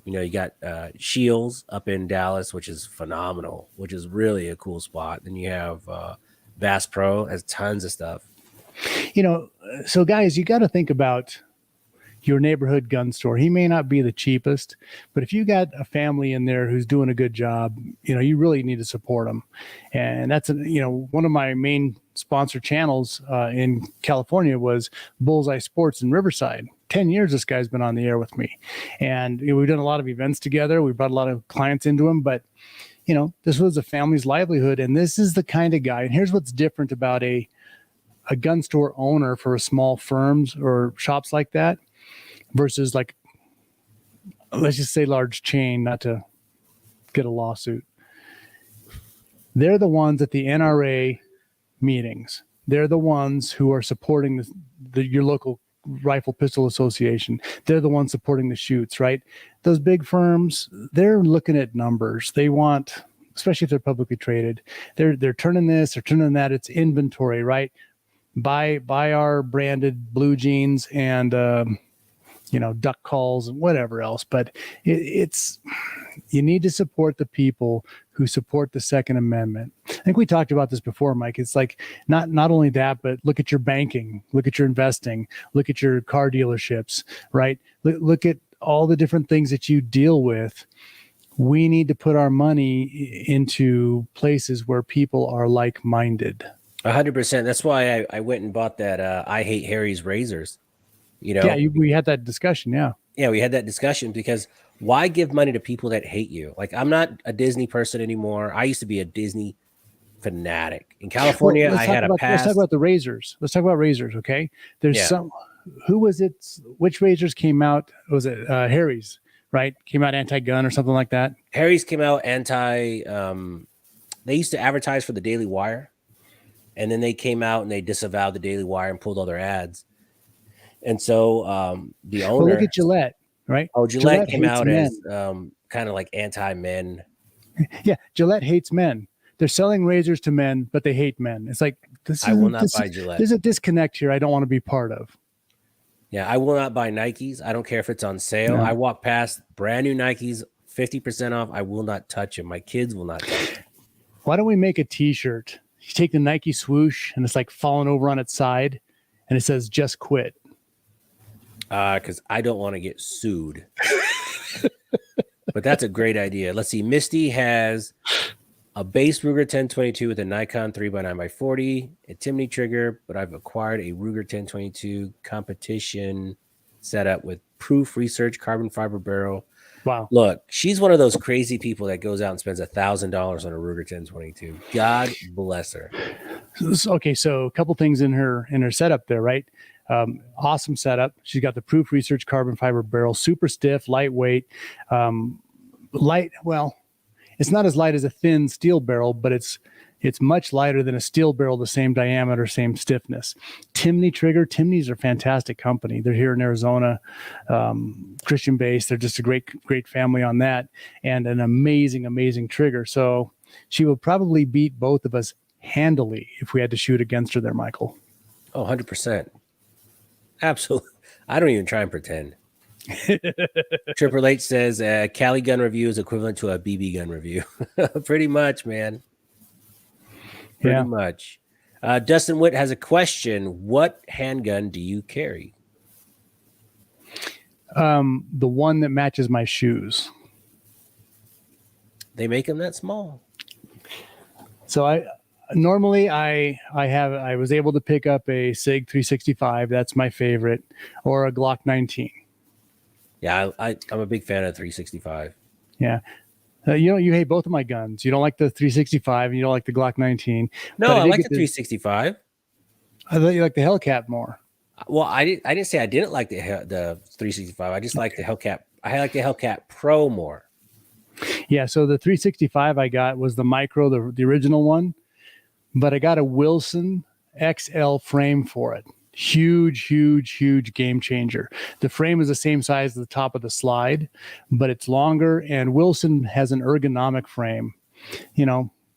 You got Shields up in Dallas, which is phenomenal, which is really a cool spot. Then you have Bass Pro has tons of stuff. So guys, you got to think about your neighborhood gun store. He may not be the cheapest, but if you got a family in there who's doing a good job, you really need to support them. And that's one of my main sponsor channels in California was Bullseye Sports in Riverside. 10 years this guy's been on the air with me, and we've done a lot of events together. We brought a lot of clients into him, but this was a family's livelihood, and this is the kind of guy. And here's what's different about a gun store owner for small firms or shops like that versus, like, let's just say large chain, not to get a lawsuit. They're the ones at the NRA meetings. They're the ones who are supporting your local rifle pistol association. They're the ones supporting the shoots, right? Those big firms, they're looking at numbers. They want, especially if they're publicly traded, they're turning this, they're turning that. It's inventory, right? Buy our branded blue jeans and duck calls and whatever else. But it's you need to support the people who support the Second Amendment. I think we talked about this before, Mike. It's like not only that, but look at your banking, look at your investing, look at your car dealerships, right? Look at all the different things that you deal with. We need to put our money into places where people are like-minded. 100%. That's why I went and bought that I Hate Harry's razors. Yeah, we had that discussion. Yeah, we had that discussion because why give money to people that hate you? Like, I'm not a Disney person anymore. I used to be a Disney fanatic. In California, I had a past. Let's talk about the razors. Let's talk about razors, okay? There's some. Who was it? Which razors came out? Was it Harry's, right? Came out anti-gun or something like that? Harry's came out anti. They used to advertise for the Daily Wire, and then they came out and they disavowed the Daily Wire and pulled all their ads. And so the owner. Well, look at Gillette, right? Oh, Gillette came out as kind of like anti-men. Yeah, Gillette hates men. They're selling razors to men, but they hate men. It's like I will not buy Gillette. There's a disconnect here I don't want to be part of. Yeah, I will not buy Nikes. I don't care if it's on sale. No. I walk past brand new Nikes, 50% off. I will not touch them. My kids will not touch them. Why don't we make a T-shirt? You take the Nike swoosh, and it's like falling over on its side, and it says "Just quit." Because I don't want to get sued. But that's a great idea. Let's see. Misty has a base Ruger 1022 with a Nikon 3x9x40, a Timney trigger, but I've acquired a Ruger 1022 competition setup with proof research carbon fiber barrel. Wow. Look, she's one of those crazy people that goes out and spends $1,000 on a Ruger 1022. God bless her. Okay, so a couple things in her setup there, right? Awesome setup. She's got the proof research carbon fiber barrel, super stiff, lightweight, light. Well, it's not as light as a thin steel barrel, but it's It's much lighter than a steel barrel, the same diameter, same stiffness. Timney trigger. Timney's are a fantastic company. They're here in Arizona, Christian based. They're just a great family on that, and an amazing trigger. So she will probably beat both of us handily if we had to shoot against her there, Michael. Oh, 100%. Absolutely. I don't even try and pretend. Triple H says Cali gun review is equivalent to a BB gun review. Pretty much, man. Pretty much. Dustin Witt has a question. What handgun do you carry? The one that matches my shoes. They make them that small. So I was able to pick up a SIG 365. That's my favorite, or a Glock 19. Yeah, I'm a big fan of 365. Yeah. You hate both of my guns. You don't like the 365 and you don't like the Glock 19. No, I like the 365. I thought you liked the Hellcat more. Well, I didn't say I didn't like the 365. I just like the Hellcat. I like the Hellcat Pro more. Yeah, so the 365 I got was the micro, the original one, but I got a Wilson XL frame for it. Huge game changer. The frame is the same size as the top of the slide, but it's longer, and Wilson has an ergonomic frame.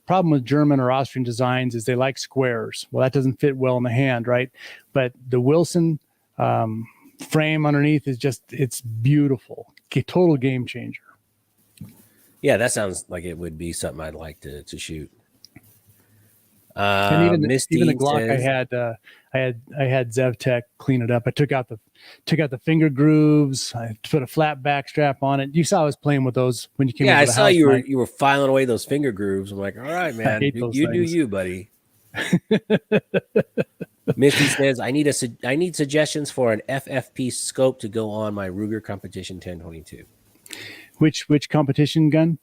Problem with German or Austrian designs is they like squares. Well, that doesn't fit well in the hand, right? But the Wilson frame underneath it's beautiful. Total game changer. Yeah, that sounds like it would be something I'd like to shoot. And even the Glock says, I had ZevTech clean it up. I took out the finger grooves. I put a flat back strap on it. You saw I was playing with those when you came. Yeah, over I the saw house, you were filing away those finger grooves. I'm like, all right, man, you do you, buddy. Misty says, I need suggestions for an FFP scope to go on my Ruger Competition 1022. Which competition gun?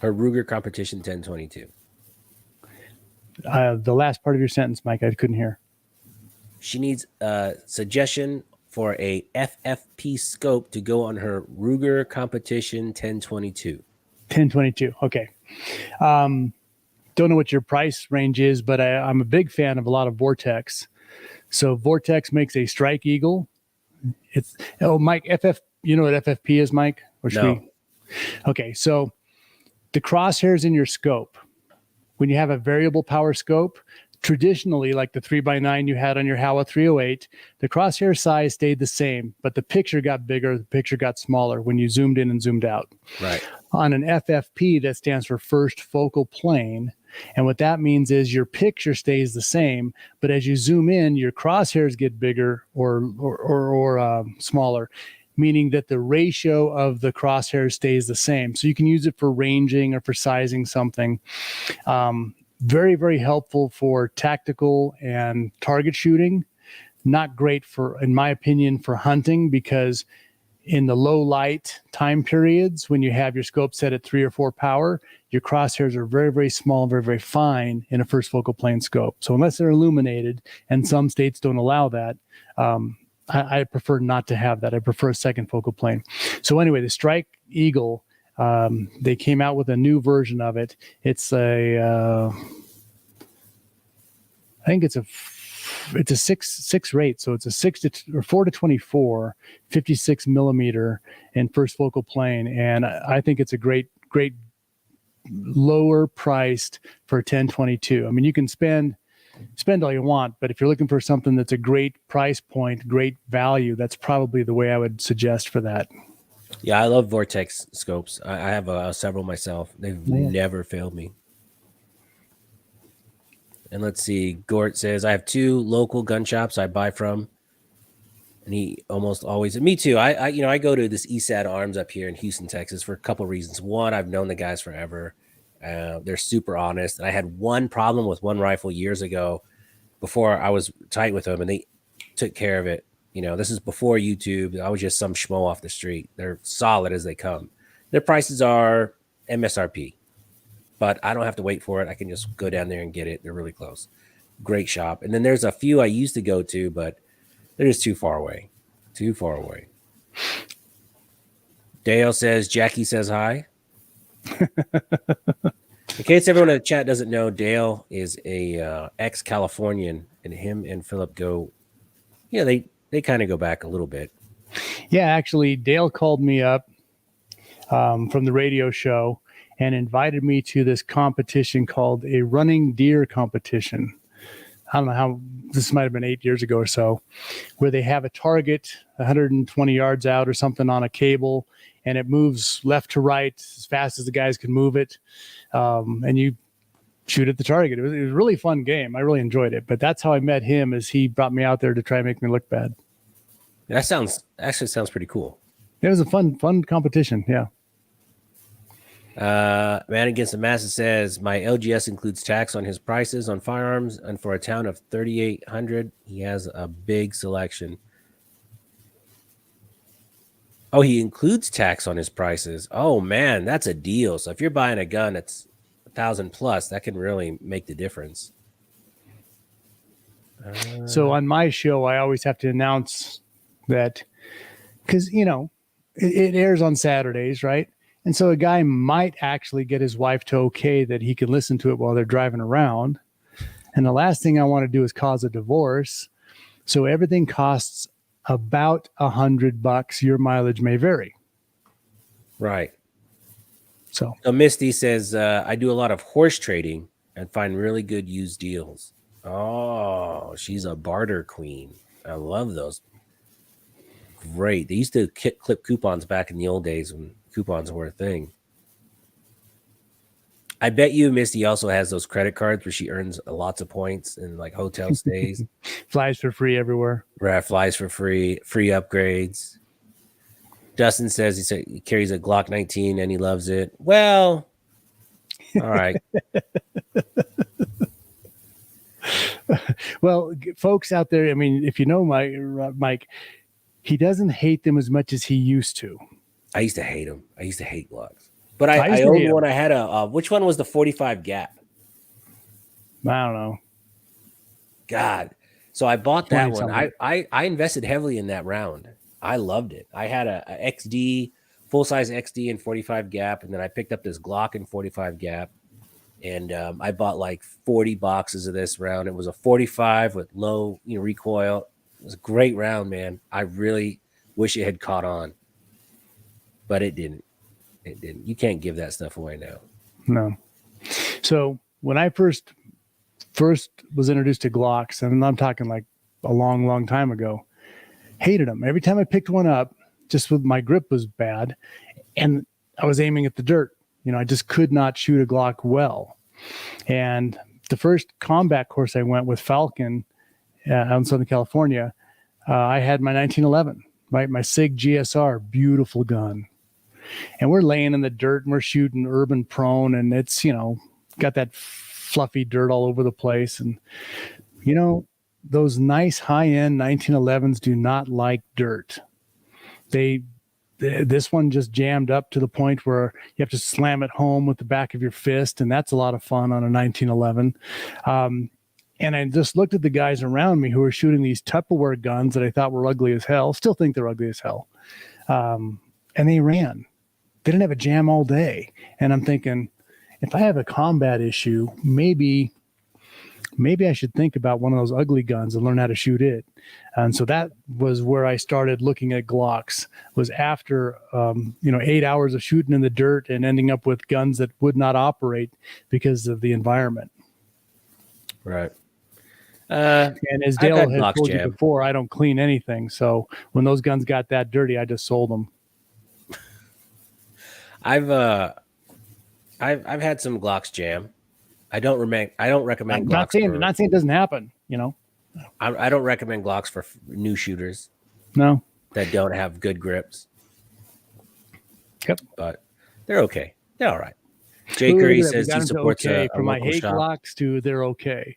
Her Ruger Competition 1022. The last part of your sentence, Mike, I couldn't hear. She needs a suggestion for a FFP scope to go on her Ruger Competition 1022. 1022. Okay. Don't know what your price range is, but I'm a big fan of a lot of Vortex. So Vortex makes a Strike Eagle. Mike, you know what FFP is, Mike? No. Okay, so the crosshairs in your scope, when you have a variable power scope, traditionally, like the 3x9 you had on your Howa 308, the crosshair size stayed the same, but the picture got bigger, the picture got smaller when you zoomed in and zoomed out. Right. On an FFP, that stands for first focal plane. And what that means is your picture stays the same, but as you zoom in, your crosshairs get bigger or smaller, meaning that the ratio of the crosshairs stays the same. So you can use it for ranging or for sizing something. Very, very helpful for tactical and target shooting. Not great in my opinion, for hunting, because in the low light time periods, when you have your scope set at 3 or 4 power, your crosshairs are very, very small, very, very fine in a first focal plane scope. So unless they're illuminated, and some states don't allow that, I prefer not to have that. I prefer a second focal plane. So anyway, the Strike Eagle, they came out with a new version of it. It's I think it's a 6 rate. So it's a 4 to 24, 56 millimeter in first focal plane. And I think it's a great lower priced for 1022. I mean, you can spend all you want, but if you're looking for something that's a great price point, great value, that's probably the way I would suggest for that. Yeah, I love Vortex scopes. I have several myself. They've never failed me. And let's see, Gort says, I have 2 local gun shops I buy from. And he almost always, me too. I go to this ESAD Arms up here in Houston, Texas for a couple of reasons. One, I've known the guys forever. They're super honest. And I had one problem with one rifle years ago before I was tight with them, and they took care of it. This is before YouTube. I was just some schmo off the street. They're solid as they come. Their prices are MSRP, but I don't have to wait for it. I can just go down there and get it. They're really close. Great shop. And then there's a few I used to go to, but they're just too far away. Too far away. Dale says, Jackie says hi. In case everyone in the chat doesn't know, Dale is a ex-Californian, and him and Phillip go, they kind of go back a little bit. Yeah, actually, Dale called me up from the radio show and invited me to this competition called a running deer competition. I don't know how, this might have been 8 years ago or so, where they have a target 120 yards out or something on a cable, and it moves left to right as fast as the guys can move it. And you shoot at the target. It was a really fun game. I really enjoyed it. But that's how I met him, is he brought me out there to try and make me look bad. That sounds pretty cool. It was a fun competition. Yeah. Man Against the Masses says, my LGS includes tax on his prices on firearms, and for a town of 3,800, he has a big selection. Oh, he includes tax on his prices. Oh man, that's a deal. So if you're buying a gun that's 1,000 plus, that can really make the difference. So on my show, I always have to announce that, because it airs on Saturdays, right? And so a guy might actually get his wife to okay that he can listen to it while they're driving around. And the last thing I want to do is cause a divorce. So everything costs about $100. Your mileage may vary. Right. So Misty says, I do a lot of horse trading and find really good used deals. Oh, she's a barter queen. I love those. Great. They used to clip coupons back in the old days when coupons were a thing. I bet you Misty also has those credit cards where she earns lots of points and like hotel stays. Flies for free everywhere. Right, flies for free upgrades. Dustin says he carries a Glock 19 and he loves it. Well, all right. Well, folks out there, I mean, if you know Mike, he doesn't hate them as much as he used to. I used to hate them. I used to hate Glocks. But I owned one. I had which one was the 45 gap? I don't know. God. So I bought that one. I invested heavily in that round. I loved it. I had a XD, full-size XD in 45 gap, and then I picked up this Glock in 45 gap. And I bought like 40 boxes of this round. It was a 45 with low recoil. It was a great round, man. I really wish it had caught on. But it didn't. It didn't. You can't give that stuff away now. No. So when I first was introduced to Glocks, and I'm talking like a long, long time ago, hated them. Every time I picked one up, just with my grip was bad, and I was aiming at the dirt. I just could not shoot a Glock well. And the first combat course I went with Falcon out in Southern California, I had my 1911, right? My SIG GSR, beautiful gun. And we're laying in the dirt and we're shooting urban prone, and it's, got that fluffy dirt all over the place. And, those nice high-end 1911s do not like dirt. This one just jammed up to the point where you have to slam it home with the back of your fist, and that's a lot of fun on a 1911. And I just looked at the guys around me who were shooting these Tupperware guns that I thought were ugly as hell, still think they're ugly as hell, and they ran. They didn't have a jam all day. And I'm thinking, if I have a combat issue, maybe I should think about one of those ugly guns and learn how to shoot it. And so that was where I started looking at Glocks, was after, 8 hours of shooting in the dirt and ending up with guns that would not operate because of the environment. Right. And as Dale had told you before, I don't clean anything. So when those guns got that dirty, I just sold them. I've had some Glocks jam. I don't recommend Glocks. Not saying it doesn't happen, I don't recommend Glocks for new shooters. No. That don't have good grips. Yep. But they're okay. They're all right. Jay Curry says he supports a from my local hate shop. Glocks to they're okay.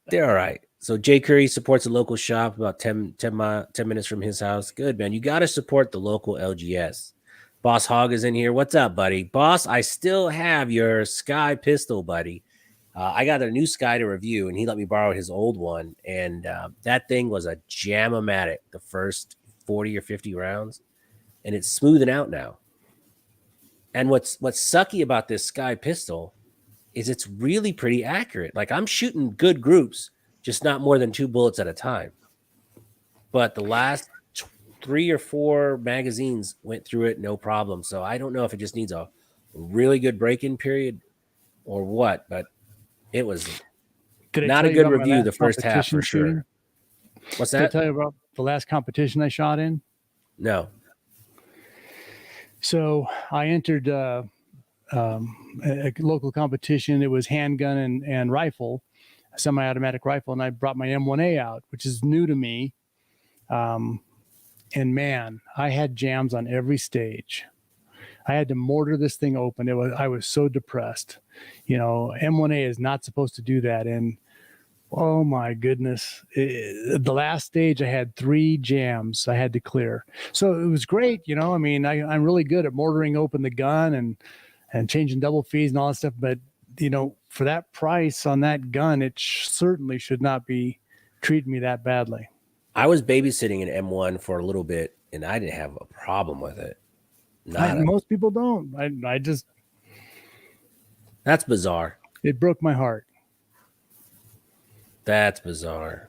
They're all right. So Jay Curry supports a local shop about 10 minutes from his house. Good, man. You got to support the local LGS. Boss Hog is in here. What's up, buddy? Boss, I still have your Sky pistol, buddy. I got a new Sky to review, and he let me borrow his old one. And that thing was a jam-o-matic the first 40 or 50 rounds, and it's smoothing out now. And what's sucky about this Sky pistol is it's really pretty accurate. Like I'm shooting good groups, just not more than 2 bullets at a time. But the last 3 or 4 magazines went through it no problem. So I don't know if it just needs a really good break-in period or what, but it was Did I not tell a you good about my review last the first half competition for sure. shooting? What's Did I that? tell you about the last competition I shot in? No. So I entered a local competition. It was handgun and rifle, a semi-automatic rifle, and I brought my M1A out, which is new to me. And man, I had jams on every stage. I had to mortar this thing open. I was so depressed. M1A is not supposed to do that. And oh my goodness, the last stage I had 3 jams I had to clear. So it was great. I mean, I'm really good at mortaring open the gun and changing double feeds and all that stuff. But, for that price on that gun, it certainly should not be treating me that badly. I was babysitting an M1 for a little bit, and I didn't have a problem with it. Most people don't. I just, That's bizarre. it broke my heart. That's bizarre.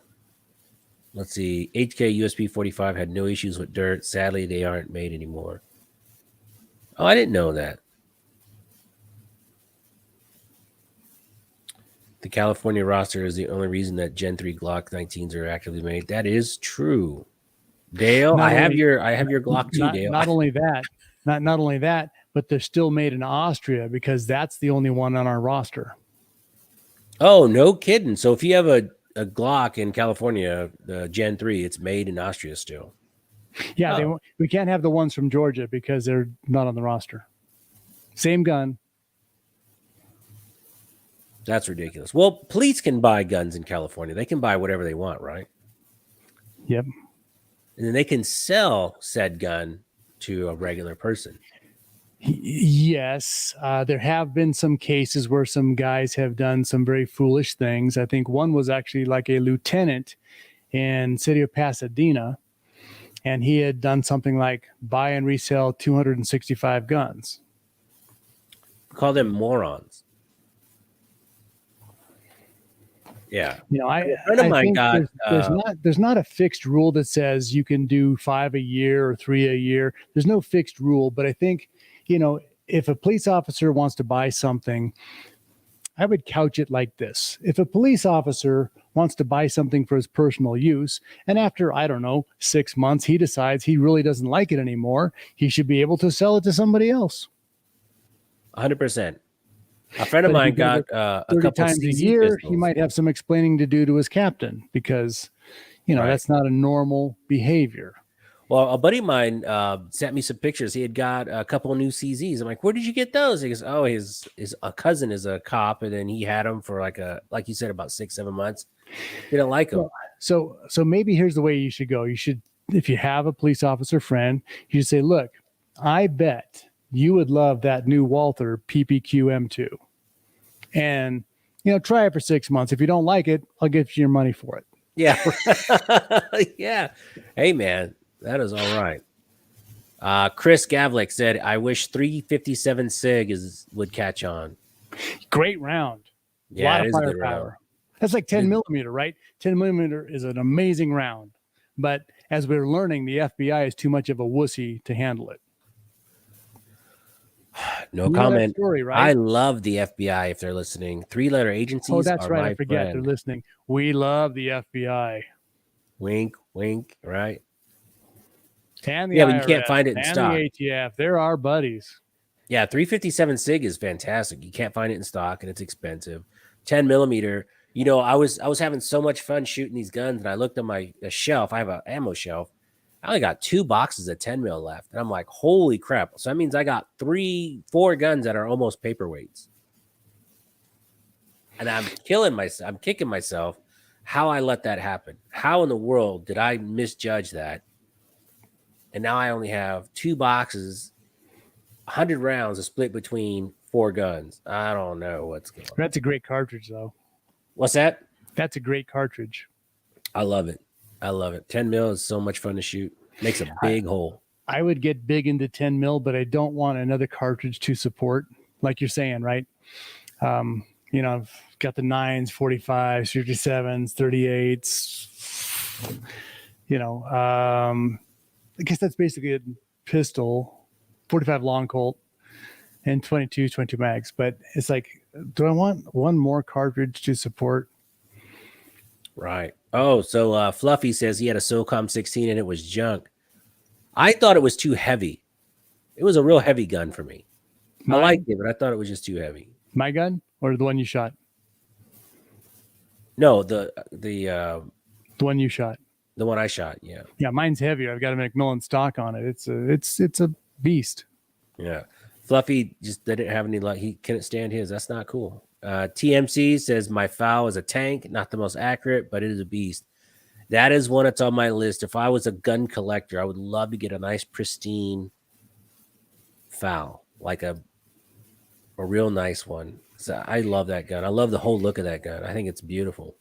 Let's see. HK USB 45 had no issues with dirt. Sadly, they aren't made anymore. Oh, I didn't know that. The California roster is the only reason that Gen 3 Glock 19s are actively made. That is true. Dale, I have your Glock too, Dale. Not only that, but they're still made in Austria because that's the only one on our roster. Oh, no kidding. So if you have a Glock in California, the Gen 3, it's made in Austria still. Yeah, we can't have the ones from Georgia because they're not on the roster. Same gun. That's ridiculous. Well, police can buy guns in California. They can buy whatever they want, right? Yep. And then they can sell said gun to a regular person. Yes, there have been some cases where some guys have done some very foolish things. I think one was actually like a lieutenant in city of Pasadena, and he had done something like buy and resell 265 guns. We call them morons. Yeah. A friend of mine got there's not a fixed rule that says you can do 5 a year or 3 a year. There's no fixed rule, but I think, if a police officer wants to buy something, I would couch it like this. If a police officer wants to buy something for his personal use, and after, 6 months, he decides he really doesn't like it anymore, he should be able to sell it to somebody else. 100%. A friend of mine got a 30 couple times CZ a year. pistols. He might have some explaining to do to his captain because, Right. That's not a normal behavior. Well, a buddy of mine sent me some pictures. He had got a couple of new CZs. I'm like, where did you get those? He goes, oh, his cousin is a cop, and then he had them for like you said, about 6-7 months. Didn't like them. So maybe here's the way you should go. You should, if you have a police officer friend, you should say, look, I bet you would love that new Walther PPQ M2. And, try it for 6 months. If you don't like it, I'll give you your money for it. Yeah. Yeah. Hey, man, that is all right. Chris Gavlik said, I wish 357 SIG would catch on. Great round. Yeah, a lot it of is a good firepower. round. That's like 10 millimeter, right? 10 millimeter is an amazing round. But as we're learning, the FBI is too much of a wussy to handle it. No comment. Story, right? I love the FBI if they're listening. 3-letter agencies. Oh, that's are right. My I forget friend. they're listening. We love the FBI. Wink, wink, right? And the Yeah, IRS, but you can't find it in and stock. the ATF. They're our buddies. Yeah, 357 SIG is fantastic. You can't find it in stock, and it's expensive. 10 millimeter. I was having so much fun shooting these guns, and I looked on my shelf. I have an ammo shelf. I only got 2 boxes of 10 mil left, and I'm like, holy crap! So that means I got 3-4 guns that are almost paperweights, and I'm killing myself. I'm kicking myself. How I let that happen? How in the world did I misjudge that? And now I only have 2 boxes, 100 rounds to split between 4 guns. I don't know what's going on. That's a great cartridge, though. What's that? That's a great cartridge. I love it. 10 mil is so much fun to shoot. Makes a big hole. I would get big into 10 mil, but I don't want another cartridge to support, like you're saying, right? I've got the 9s, 45s, 57s, 38s. I guess that's basically a pistol, 45 long Colt, and 22 mags. But it's like, do I want one more cartridge to support? Right. Oh, so Fluffy says he had a SOCOM 16 and it was junk. I thought it was too heavy. It was a real heavy gun for me. I liked it, but I thought it was just too heavy. My gun or the one you shot? No, the one you shot. The one I shot, yeah. Yeah, mine's heavier. I've got a McMillan stock on it. It's a beast. Yeah. Fluffy just didn't have any luck. He couldn't stand his. That's not cool. TMC says my FAL is a tank, not the most accurate, but it is a beast. That is one that's on my list. If I was a gun collector, I would love to get a nice pristine FAL, like a real nice one. So I love that gun. I love the whole look of that gun. I think it's beautiful.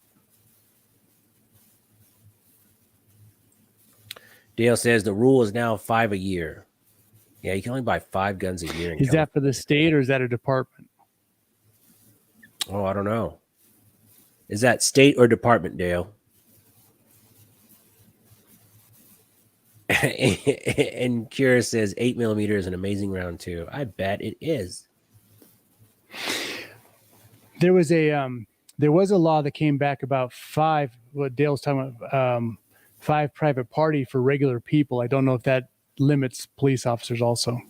Dale says the rule is now 5 a year. Yeah, you can only buy 5 guns a year. Is that for the state or is that a department? Oh, I don't know. Is that state or department, Dale? And Kira says 8mm is an amazing round too. I bet it is. There was a law that came back about 5. What Dale's talking about, 5 private party for regular people. I don't know if that limits police officers also.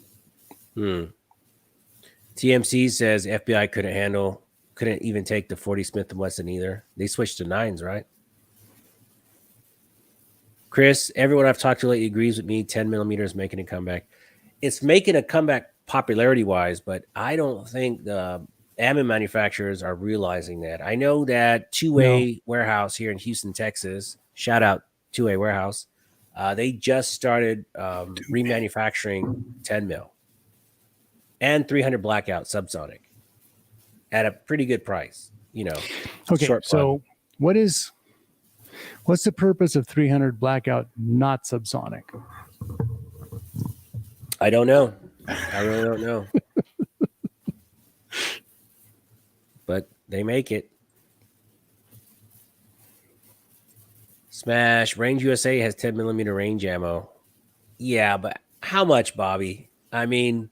TMC says FBI couldn't even take the 40 Smith & Wesson either. They switched to 9s, right? Chris, everyone I've talked to lately agrees with me. 10mm is making a comeback. It's making a comeback popularity-wise, but I don't think the ammo manufacturers are realizing that. I know that Two-Way Warehouse here in Houston, Texas, shout out Two-Way Warehouse, they just started remanufacturing 10mm and 300 Blackout subsonic at a pretty good price. Okay, so what's the purpose of 300 Blackout not subsonic? I don't know. I really don't know. But they make it. Smash. Range USA has 10mm range ammo. Yeah, but how much, Bobby? I mean,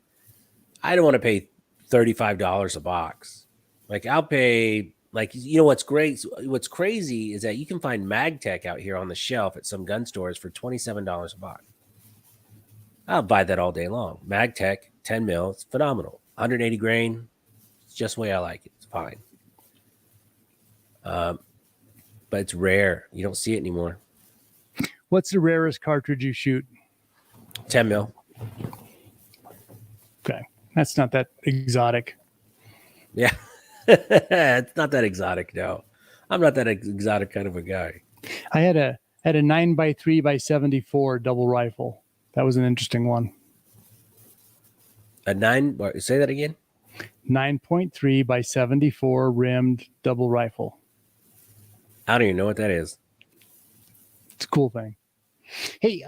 I don't want to pay $35 a box. Like, I'll pay, what's great? What's crazy is that you can find MagTech out here on the shelf at some gun stores for $27 a box. I'll buy that all day long. MagTech, 10 mil, it's phenomenal. 180 grain, it's just the way I like it. It's fine. But it's rare. You don't see it anymore. What's the rarest cartridge you shoot? 10 mil. Okay. That's not that exotic. Yeah. It's not that exotic, no. I'm not that exotic kind of a guy. I had a 9x3x74 double rifle. That was an interesting one. A 9, say that again? 9.3x74 rimmed double rifle. I don't even know what that is. It's a cool thing. Hey,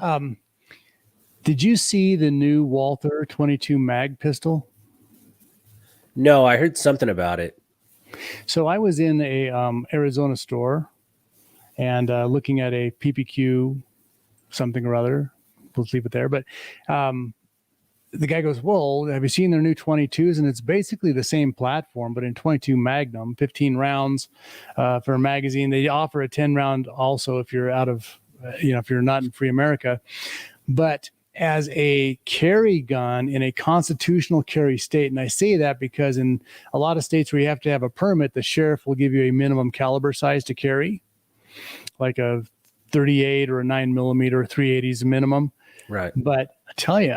did you see the new Walther 22 mag pistol? No, I heard something about it. So I was in a Arizona store and looking at a PPQ something or other. We'll leave it there. But the guy goes, well, have you seen their new 22s? And it's basically the same platform, but in 22 Magnum, 15 rounds for a magazine. They offer a 10 round also if you're out of, if you're not in free America. But as a carry gun in a constitutional carry state, and I say that because in a lot of states where you have to have a permit, the sheriff will give you a minimum caliber size to carry, like a 38 or a 9mm, 380 is minimum. Right. But I tell you,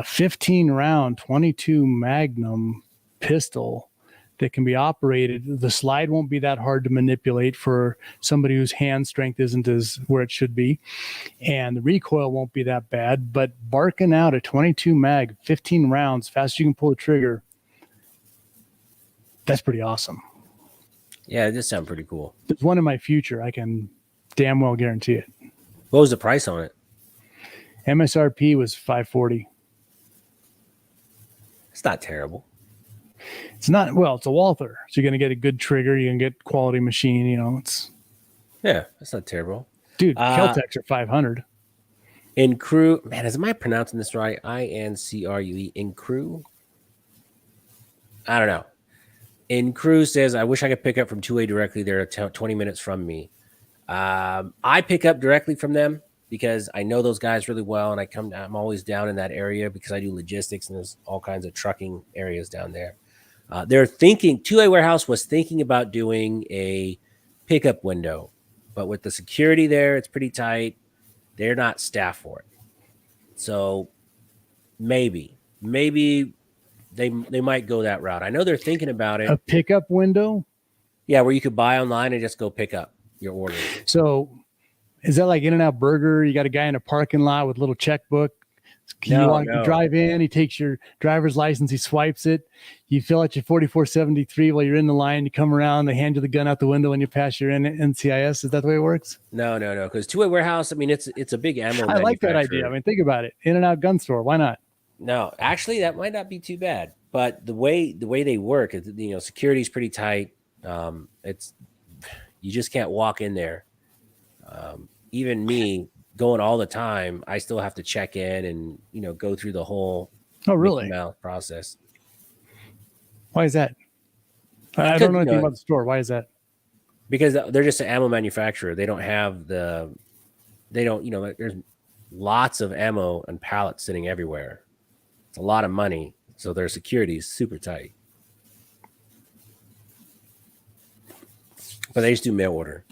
15 round 22 Magnum pistol that can be operated, the slide won't be that hard to manipulate for somebody whose hand strength isn't as where it should be, and the recoil won't be that bad. But barking out a 22 mag, 15 rounds, fast as you can pull the trigger, that's pretty awesome. Yeah, it does sound pretty cool. There's one in my future. I can damn well guarantee it. What was the price on it? MSRP was $540. It's not terrible. It's not, well, it's a Walther. So you're going to get a good trigger. You're going to get quality machine. You know, it's, Yeah, that's not terrible. dude, Kel-Tecs are 500. Increw, man, am I pronouncing this right? Incrue. Increw. I don't know. Increw says, I wish I could pick up from 2A directly. They're 20 minutes from me. I pick up directly from them because I know those guys really well, and I'm always down in that area because I do logistics and there's all kinds of trucking areas down there. They're thinking 2A Warehouse was thinking about doing a pickup window, but with the security there, it's pretty tight. They're not staffed for it. So maybe they might go that route. I know they're thinking about it. A pickup window? Yeah, where you could buy online and just go pick up your order. So is that like In-N-Out Burger? You got a guy in a parking lot with a little checkbook. You drive in, he takes your driver's license, he swipes it. You fill out your 4473 while you're in the line. You come around, they hand you the gun out the window when you pass your NCIS. Is that the way it works? No. Because 2A Warehouse, I mean, it's a big ammo. I like that idea. I mean, think about it. In-N-Out gun store. Why not? No, actually, that might not be too bad. But the way they work, security is pretty tight. It's you just can't walk in there. Even me going all the time, I still have to check in and go through the whole process. Why is that? I don't know anything about the store. Why is that? Because they're just an ammo manufacturer. They don't have there's lots of ammo and pallets sitting everywhere. It's a lot of money, so their security is super tight. But they just do mail order.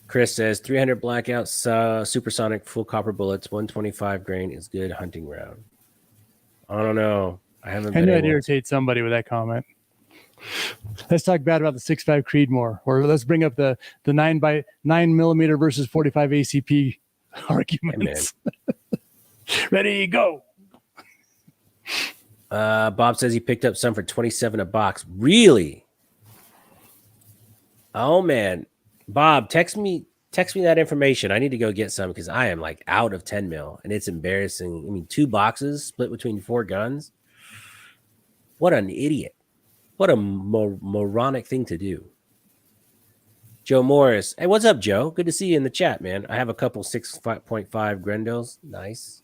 Chris says 300 blackout supersonic full copper bullets, 125 grain is good hunting round. I don't know. I knew I'd irritate somebody with that comment. Let's talk bad about the 6.5 Creedmoor, or let's bring up the 9mm versus 45 ACP arguments. Hey, ready, go. Bob says he picked up some for $27 a box. Really? Oh man, Bob, text me that information. I need to go get some because I am like out of 10 mil and it's embarrassing. I mean, 2 boxes split between 4 guns. What an idiot. What a moronic thing to do. Joe Morris. Hey, what's up, Joe? Good to see you in the chat, man. I have a couple 6.5 Grendells. Nice.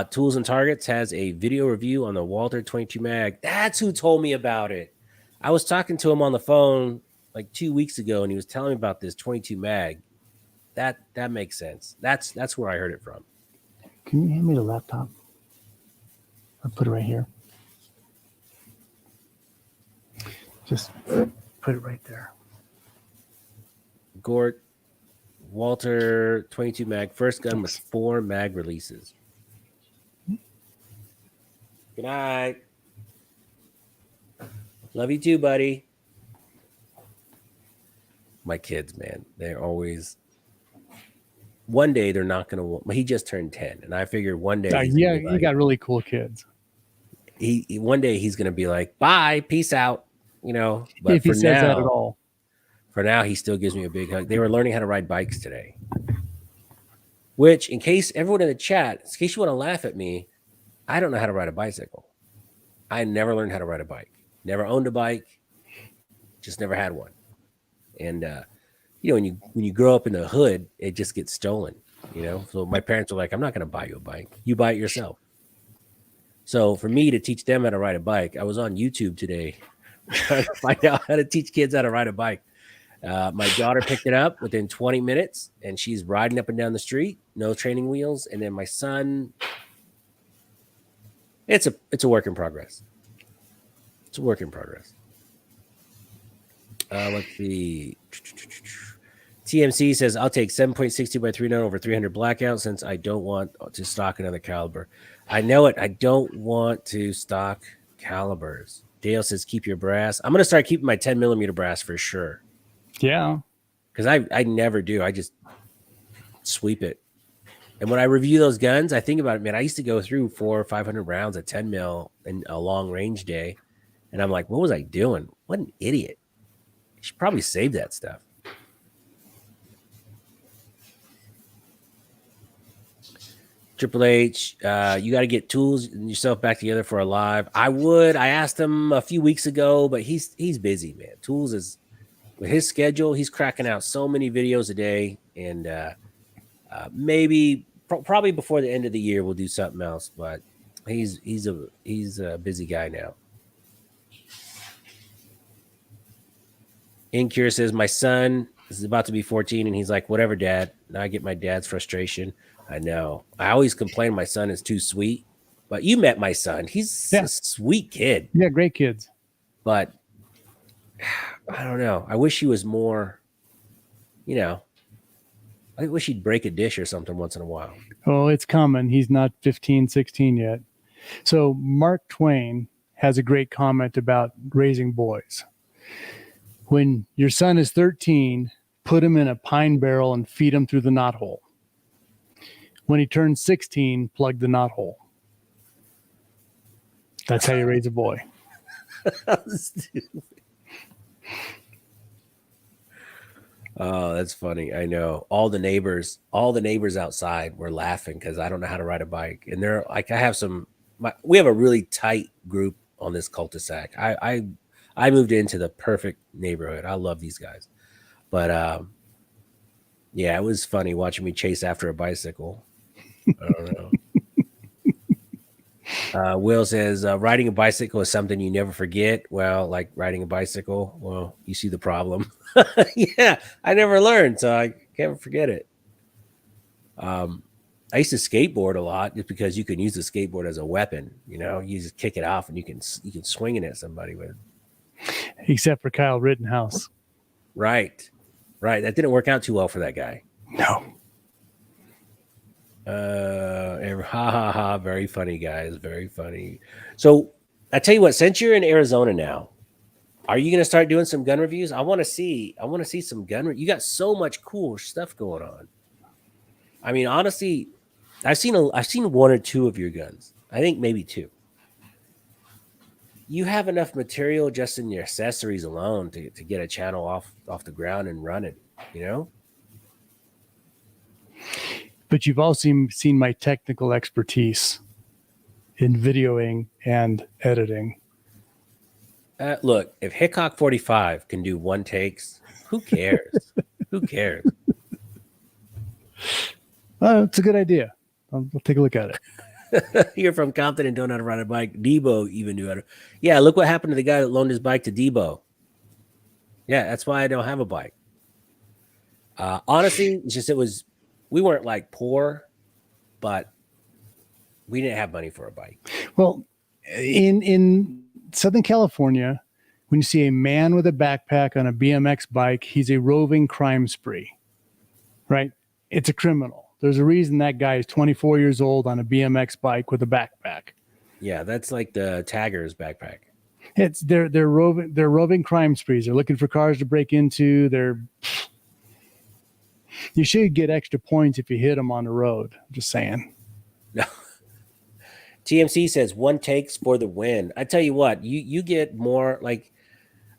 Tools and Targets has a video review on the Walther 22 mag. That's who told me about it. I was talking to him on the phone like 2 weeks ago, and he was telling me about this 22 mag. That makes sense. That's where I heard it from. Can you hand me the laptop? Or put it right here. Just put it right there. Gort, Walther 22 mag, first gun with 4 mag releases. Good night. Love you too, buddy. My kids, man, they're always. One day they're not going to. He just turned 10, and I figured one day. You got really cool kids. One day he's going to be like, "Bye, peace out," But if he says that at all. For now, he still gives me a big hug. They were learning how to ride bikes today. Which, in case everyone in the chat, in case you want to laugh at me, I don't know how to ride a bicycle. I never learned how to ride a bike. Never owned a bike. Just never had one. And when you grow up in the hood, it just gets stolen. So my parents were like, "I'm not going to buy you a bike. You buy it yourself." So for me to teach them how to ride a bike, I was on YouTube today trying to find out how to teach kids how to ride a bike. My daughter picked it up within 20 minutes, and she's riding up and down the street, no training wheels. And then my son, it's a work in progress. It's a work in progress. Let's see. TMC says, I'll take 7.62 by 3.9 over 300 blackout since I don't want to stock another caliber. I know it. I don't want to stock calibers. Dale says, keep your brass. I'm going to start keeping my 10mm brass for sure. Yeah. Because I never do. I just sweep it. And when I review those guns, I think about it, man, I used to go through 400 or 500 rounds at 10 mil in a long range day. And I'm like, what was I doing? What an idiot. You should probably save that stuff. Triple H, you got to get tools and yourself back together for a live. I would. I asked him a few weeks ago, but he's busy, man. Tools is with his schedule. He's cracking out so many videos a day, and probably before the end of the year we'll do something else. But he's a busy guy now. Incure says my son is about to be 14, and he's like, "Whatever, Dad." Now I get my dad's frustration. I know. I always complain my son is too sweet, but you met my son. He's a sweet kid. Yeah, great kids. But I don't know. I wish he was more, I wish he'd break a dish or something once in a while. Oh, it's coming. He's not 15, 16 yet. So Mark Twain has a great comment about raising boys. When your son is 13, put him in a pine barrel and feed him through the knothole. When he turns 16, plug the knothole. That's how you raise a boy. Oh, that's funny. I know. All the neighbors outside were laughing because I don't know how to ride a bike. And they're like, we have a really tight group on this cul-de-sac. I moved into the perfect neighborhood. I love these guys. But yeah, it was funny watching me chase after a bicycle. I don't know. Will says riding a bicycle is something you never forget. Well, like riding a bicycle, well, you see the problem. Yeah, I never learned, so I can't forget it. I used to skateboard a lot just because you can use the skateboard as a weapon. You just kick it off and you can swing it at somebody with. Except for Kyle Rittenhouse. Right. That didn't work out too well for that guy. No. Very funny, guys. Very funny. So I tell you what, since you're in Arizona now, are you going to start doing some gun reviews? I want to see some gun. You got so much cool stuff going on. I mean, honestly, I've seen one or two of your guns. I think maybe two. You have enough material just in your accessories alone to get a channel off the ground and run it, But you've also seen my technical expertise in videoing and editing. Look, if Hickok 45 can do one takes, who cares? Who cares? It's a good idea. I'll take a look at it. You're from Compton and don't know how to ride a bike. Debo even knew how to. Yeah, look what happened to the guy that loaned his bike to Debo. Yeah, that's why I don't have a bike. Honestly, it's just we weren't like poor, but we didn't have money for a bike. Well, in Southern California, when you see a man with a backpack on a BMX bike, he's a roving crime spree, right? It's a criminal. There's a reason that guy is 24 years old on a BMX bike with a backpack. Yeah, that's like the tagger's backpack. They're roving crime sprees. They're looking for cars to break into. You should get extra points if you hit them on the road. I'm just saying. No. TMC says one takes for the win. I tell you what, you get more like.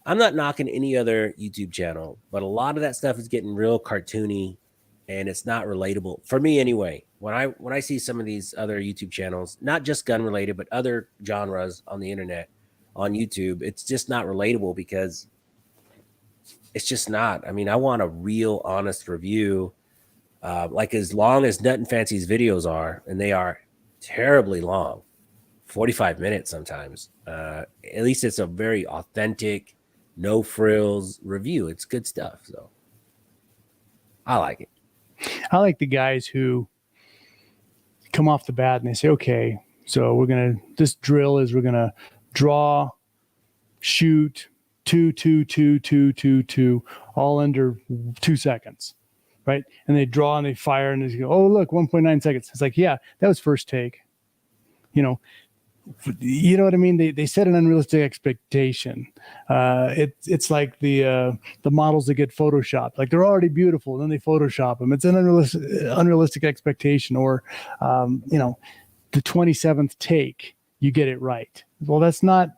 I'm not knocking any other YouTube channel, but a lot of that stuff is getting real cartoony. And it's not relatable for me anyway. When I see some of these other YouTube channels, not just gun related, but other genres on the internet, on YouTube, it's just not relatable because it's just not. I mean, I want a real, honest review, like as long as Nut and Fancy's videos are, and they are terribly long, 45 minutes sometimes. At least it's a very authentic, no frills review. It's good stuff. So I like it. I like the guys who come off the bat and they say, okay, so this drill is we're going to draw, shoot, 2, 2, 2, 2, 2, 2, all under 2 seconds, right? And they draw and they fire and they go, oh, look, 1.9 seconds. It's like, yeah, that was first take. You know what I mean? They set an unrealistic expectation. It's like the models that get photoshopped. Like they're already beautiful, and then they Photoshop them. It's an unrealistic expectation. Or, the 27th take, you get it right. Well, that's not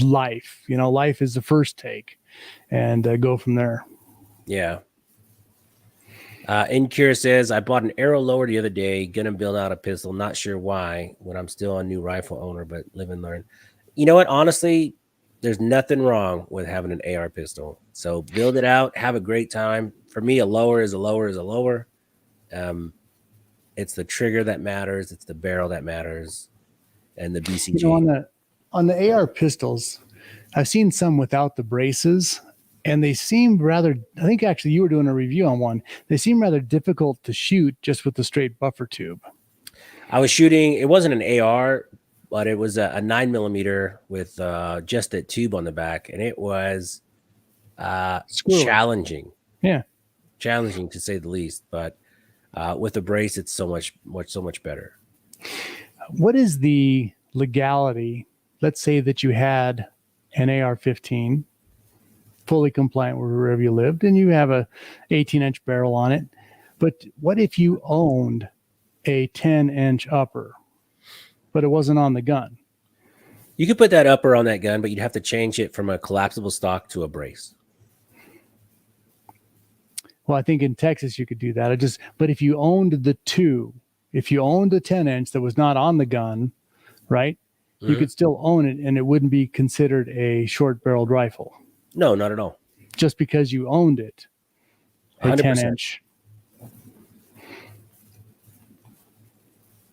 life. Life is the first take, and go from there. Yeah. Incure says, I bought an arrow lower the other day, gonna build out a pistol. Not sure why when I'm still a new rifle owner, but live and learn. You know what? Honestly, there's nothing wrong with having an AR pistol. So build it out, have a great time. For me, a lower is a lower is a lower. It's the trigger that matters, it's the barrel that matters, and the BCG. You know, on the AR pistols, I've seen some without the braces, and they seem rather, I think actually you were doing a review on one. They seem rather difficult to shoot just with the straight buffer tube. I was shooting, it wasn't an AR, but it was a 9mm with just that tube on the back, and it was challenging. Yeah. Challenging to say the least, but with a brace, it's so much better. What is the legality? Let's say that you had an AR-15 fully compliant wherever you lived, and you have a 18-inch barrel on it. But what if you owned a 10-inch upper, but it wasn't on the gun? You could put that upper on that gun, but you'd have to change it from a collapsible stock to a brace. Well, I think in Texas you could do that. But if you owned the two, if you owned a 10-inch that was not on the gun, right, you could still own it, and it wouldn't be considered a short-barreled rifle. No, not at all. Just because you owned it, a 10-inch.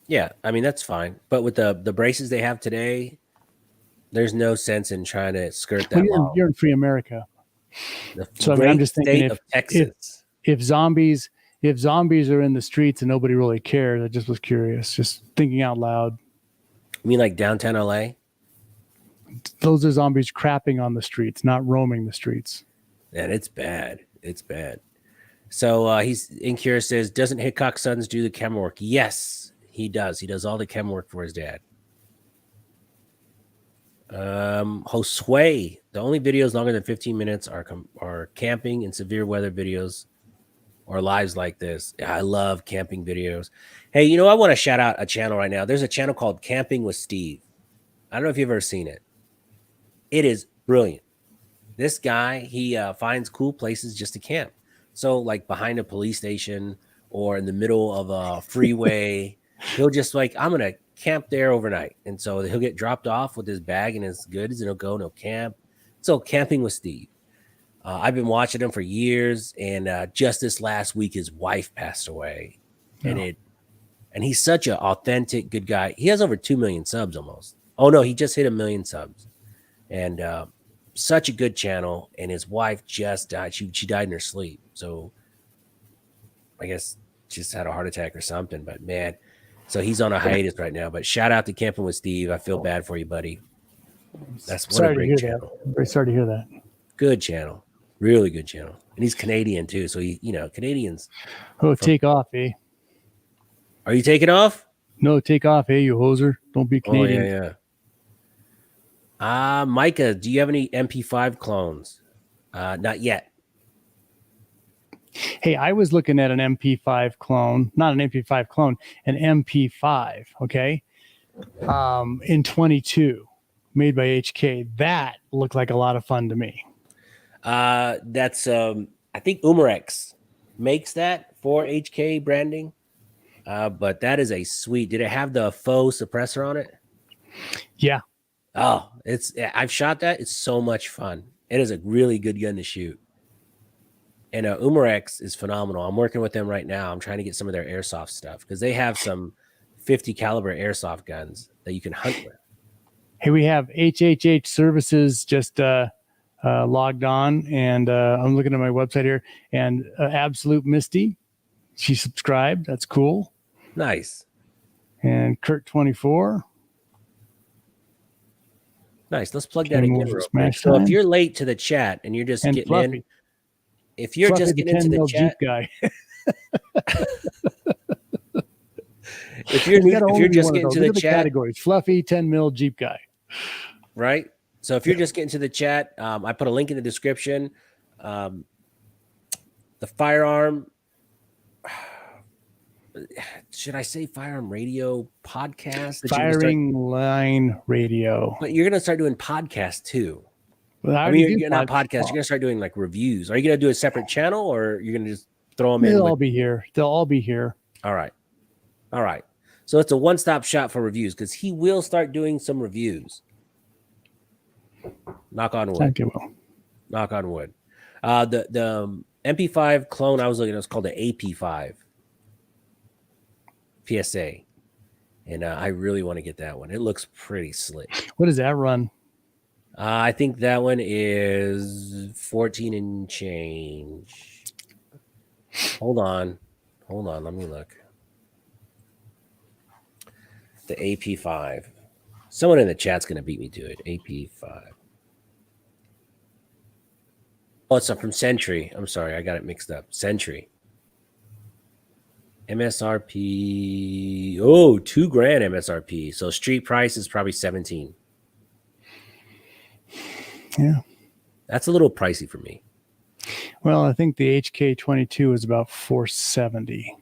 Yeah, I mean, that's fine. But with the braces they have today, there's no sense in trying to skirt that law. You're in free America. So I mean, I'm just thinking if zombies are in the streets and nobody really cares, I just was curious, just thinking out loud. You mean like downtown LA? Those are zombies crapping on the streets, not roaming the streets. And it's bad. It's bad. So he's Incure says, doesn't Hickok Sons do the camera work? Yes, he does. He does all the chem work for his dad. Josue, the only videos longer than 15 minutes are camping and severe weather videos or lives like this. I love camping videos. Hey, you know, I want to shout out a channel right now. There's a channel called Camping with Steve. I don't know if you've ever seen it. It is brilliant. This guy, he finds cool places just to camp. So like behind a police station or in the middle of a freeway, he'll just like, I'm going to camp there overnight. And so he'll get dropped off with his bag and his goods and he'll go and he'll camp. So Camping with Steve. I've been watching him for years. And just this last week, his wife passed away. And he's such an authentic, good guy. He has over 2 million subs almost. Oh no, he just hit 1 million subs. And such a good channel. And his wife just died. She died in her sleep. So I guess just had a heart attack or something. But man, so he's on a hiatus right now. But shout out to Camping with Steve. I feel bad for you, buddy. That's what a great channel. I'm very sorry to hear that. Good channel. Really good channel. And he's Canadian too. So he, you know, Canadians. Take off, eh? Are you taking off? No, take off, eh, you hoser. Don't be Canadian. Oh, yeah. Micah, do you have any MP5 clones? Not yet. Hey, I was looking at an MP5 clone, not an MP5 clone, an MP5, okay, in 22, made by HK. That looked like a lot of fun to me. That's, I think Umarex makes that for HK branding, but that is a sweet. Did it have the faux suppressor on it? Yeah. Oh, I've shot that. It's so much fun. It is a really good gun to shoot. And Umarex is phenomenal. I'm working with them right now. I'm trying to get some of their airsoft stuff because they have some 50 caliber airsoft guns that you can hunt with. Hey, we have HHH Services just logged on, and I'm looking at my website here, and Absolute Misty, she subscribed. That's cool. Nice. And Kurt24. Nice. Let's plug that again real quick. So if you're late to the chat and you're just getting in, if you're Fluffy, just getting into the chat, Jeep guy. if you're just getting to the chat, categories, Fluffy 10 mil Jeep guy, right? So if you're just getting to the chat, I put a link in the description. The firearm, should I say firearm radio podcast? Firing line radio. But you're going to start doing podcasts too. Well, I mean, you're not podcasts. You're going to start doing like reviews. Are you going to do a separate channel or you're going to just throw them in. They'll all be here. They'll all be here. All right. All right. So it's a one-stop shop for reviews because he will start doing some reviews. Knock on wood. Okay, well. Knock on wood. The MP5 clone I was looking at was called the AP5 PSA. And I really want to get that one. It looks pretty slick. What does that run? I think that one is 14 and change. Hold on. Let me look. The AP5. Someone in the chat's going to beat me to it. AP5. Oh, it's from Century. I'm sorry. I got it mixed up. Century. MSRP. Oh, $2,000 MSRP. So street price is probably 17. Yeah. That's a little pricey for me. Well, I think the HK22 is about 470.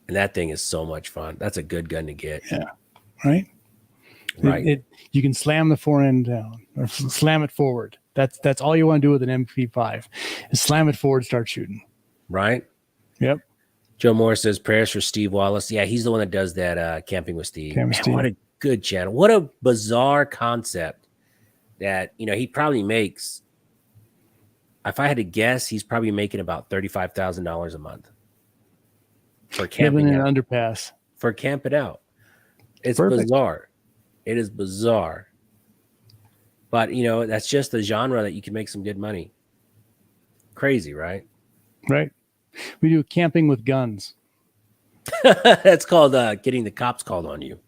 And that thing is so much fun. That's a good gun to get. Yeah. Right? Right. You can slam the forend down or slam it forward. That's all you want to do with an MP5 is slam it forward, start shooting. Right? Yep. Joe Moore says prayers for Steve Wallace. Yeah, he's the one that does that Camping with Steve. Man, what a good channel. What a bizarre concept that, he probably makes. If I had to guess, he's probably making about $35,000 a month for camping in out. An underpass. For camping out. It's Perfect. Bizarre. It is bizarre. But, that's just the genre that you can make some good money. Crazy, right? Right. We do camping with guns. That's called getting the cops called on you.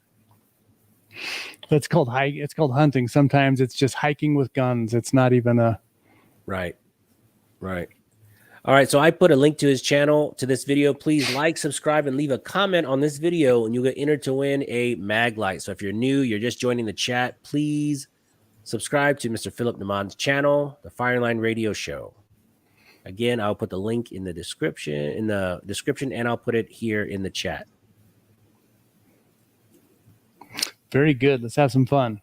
That's called It's called hunting. Sometimes it's just hiking with guns. It's not even a... Right. All right, so I put a link to his channel to this video. Please like, subscribe, and leave a comment on this video, and you'll get entered to win a Maglite. So if you're new, you're just joining the chat, please subscribe to Mr. Phillip Naman's channel, the Fireline Radio Show. Again, I'll put the link in the description, and I'll put it here in the chat. Very good. Let's have some fun.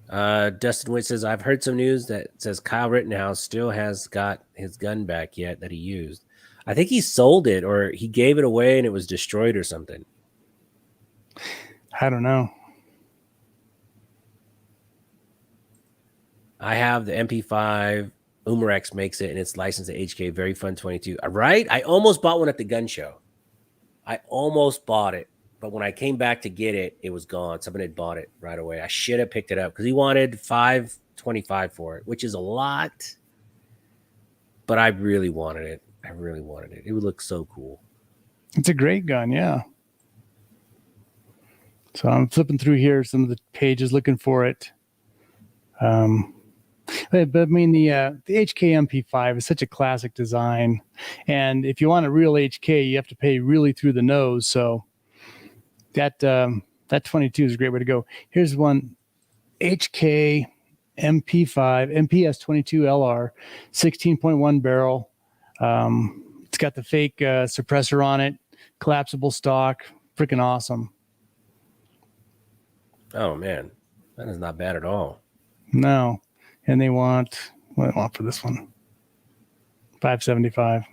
Dustin Witt says, I've heard some news that says Kyle Rittenhouse still has got his gun back yet that he used. I think he sold it or he gave it away and it was destroyed or something. I don't know. I have the MP5. Umarex makes it and it's licensed at HK. Very fun 22. Right? I almost bought one at the gun show. I almost bought it. But when I came back to get it, it was gone. Someone had bought it right away. I should have picked it up because he wanted $525 for it, which is a lot. But I really wanted it. It would look so cool. It's a great gun, yeah. So I'm flipping through here, some of the pages looking for it. But I mean, the HK MP5 is such a classic design. And if you want a real HK, you have to pay really through the nose. So that 22 is a great way to go. Here's one, HK MP5 MPS 22 LR, 16.1 barrel. It's got the fake suppressor on it, collapsible stock, freaking awesome. Oh man, that is not bad at all. No, and they want what do they want for this one? $575.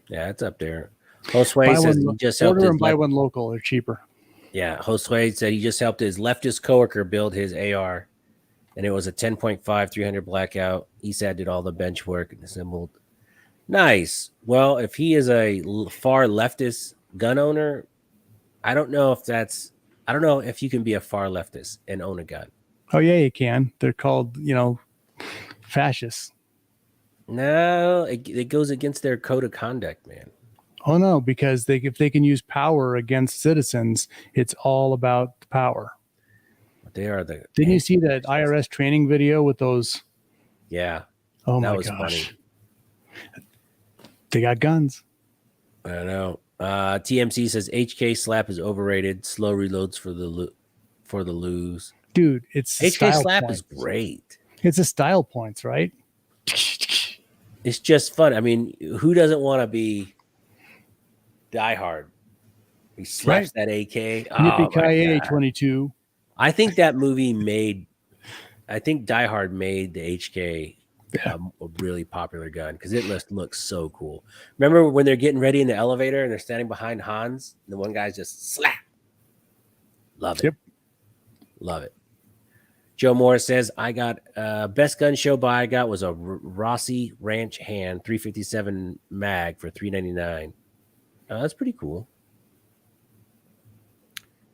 Yeah, it's up there. Josue says he just helped order and buy one local. They're cheaper. Yeah, Josue said he just helped his leftist coworker build his AR, and it was a 10.5 300 blackout. ESAD did all the bench work and assembled. Nice. Well, if he is a far leftist gun owner, I don't know if you can be a far leftist and own a gun. Oh yeah, you can. They're called, fascists. No, it goes against their code of conduct, man. Oh no, because if they can use power against citizens, it's all about the power. They are the. Didn't you see that IRS training video with those? Yeah. Oh my gosh. Funny. They got guns. I know. TMC says HK slap is overrated. Slow reloads for the lose. Dude, it's HK slap points. Is great. It's a style points, right? It's just fun. I mean, who doesn't want to be Die Hard? He slaps that AK. Yippee-ki-yay, 22. I think that movie I think Die Hard made the HK Yeah. a really popular gun because it looks so cool. Remember when they're getting ready in the elevator and they're standing behind Hans, and the one guy's just slap. Love it. Yep. Love it. Joe Morris says, I got best gun show buy I got was a Rossi Ranch Hand 357 mag for $399. That's pretty cool.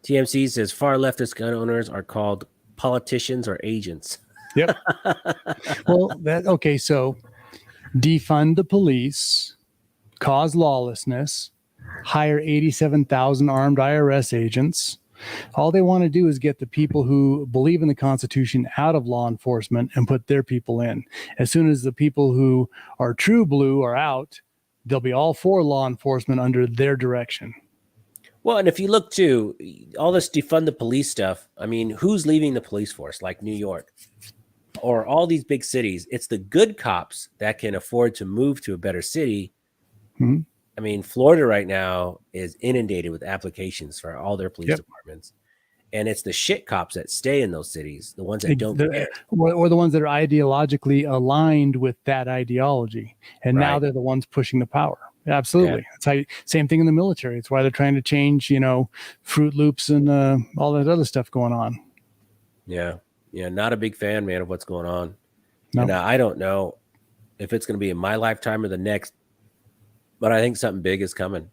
TMC says far leftist gun owners are called politicians or agents. Yep. Well, okay. So defund the police, cause lawlessness, hire 87,000 armed IRS agents. All they want to do is get the people who believe in the Constitution out of law enforcement and put their people in. As soon as the people who are true blue are out, they'll be all for law enforcement under their direction. Well, and if you look too, all this defund the police stuff, I mean, who's leaving the police force like New York or all these big cities? It's the good cops that can afford to move to a better city. Mm-hmm. I mean, Florida right now is inundated with applications for all their police departments. And it's the shit cops that stay in those cities, the ones that don't care. Or the ones that are ideologically aligned with that ideology. And now they're the ones pushing the power. Absolutely. Yeah. It's how same thing in the military. It's why they're trying to change, Fruit Loops and all that other stuff going on. Yeah. Yeah. Not a big fan, man, of what's going on. No. And I don't know if it's going to be in my lifetime or the next, but I think something big is coming.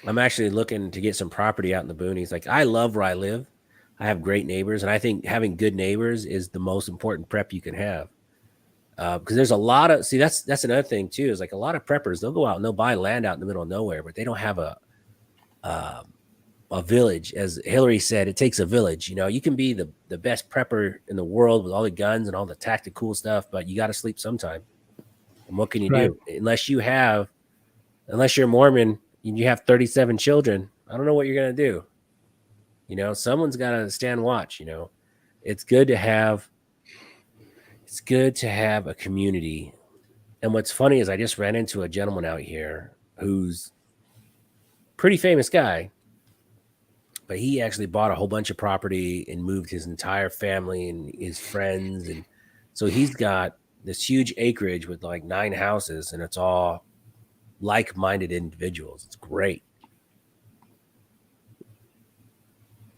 I'm actually looking to get some property out in the boonies. Like, I love where I live. I have great neighbors, and I think having good neighbors is the most important prep you can have. Because there's a lot of, that's another thing too, is like a lot of preppers, they'll go out and they'll buy land out in the middle of nowhere, but they don't have a village. As Hillary said, it takes a village. You can be the best prepper in the world with all the guns and all the tactical stuff, but you got to sleep sometime. And what can you do? Unless you're Mormon and you have 37 children, I don't know what you're going to do. Someone's got to stand watch. It's good to have a community. And what's funny is I just ran into a gentleman out here who's a pretty famous guy, but he actually bought a whole bunch of property and moved his entire family and his friends. And so he's got this huge acreage with like 9 houses, and it's all like-minded individuals. It's great.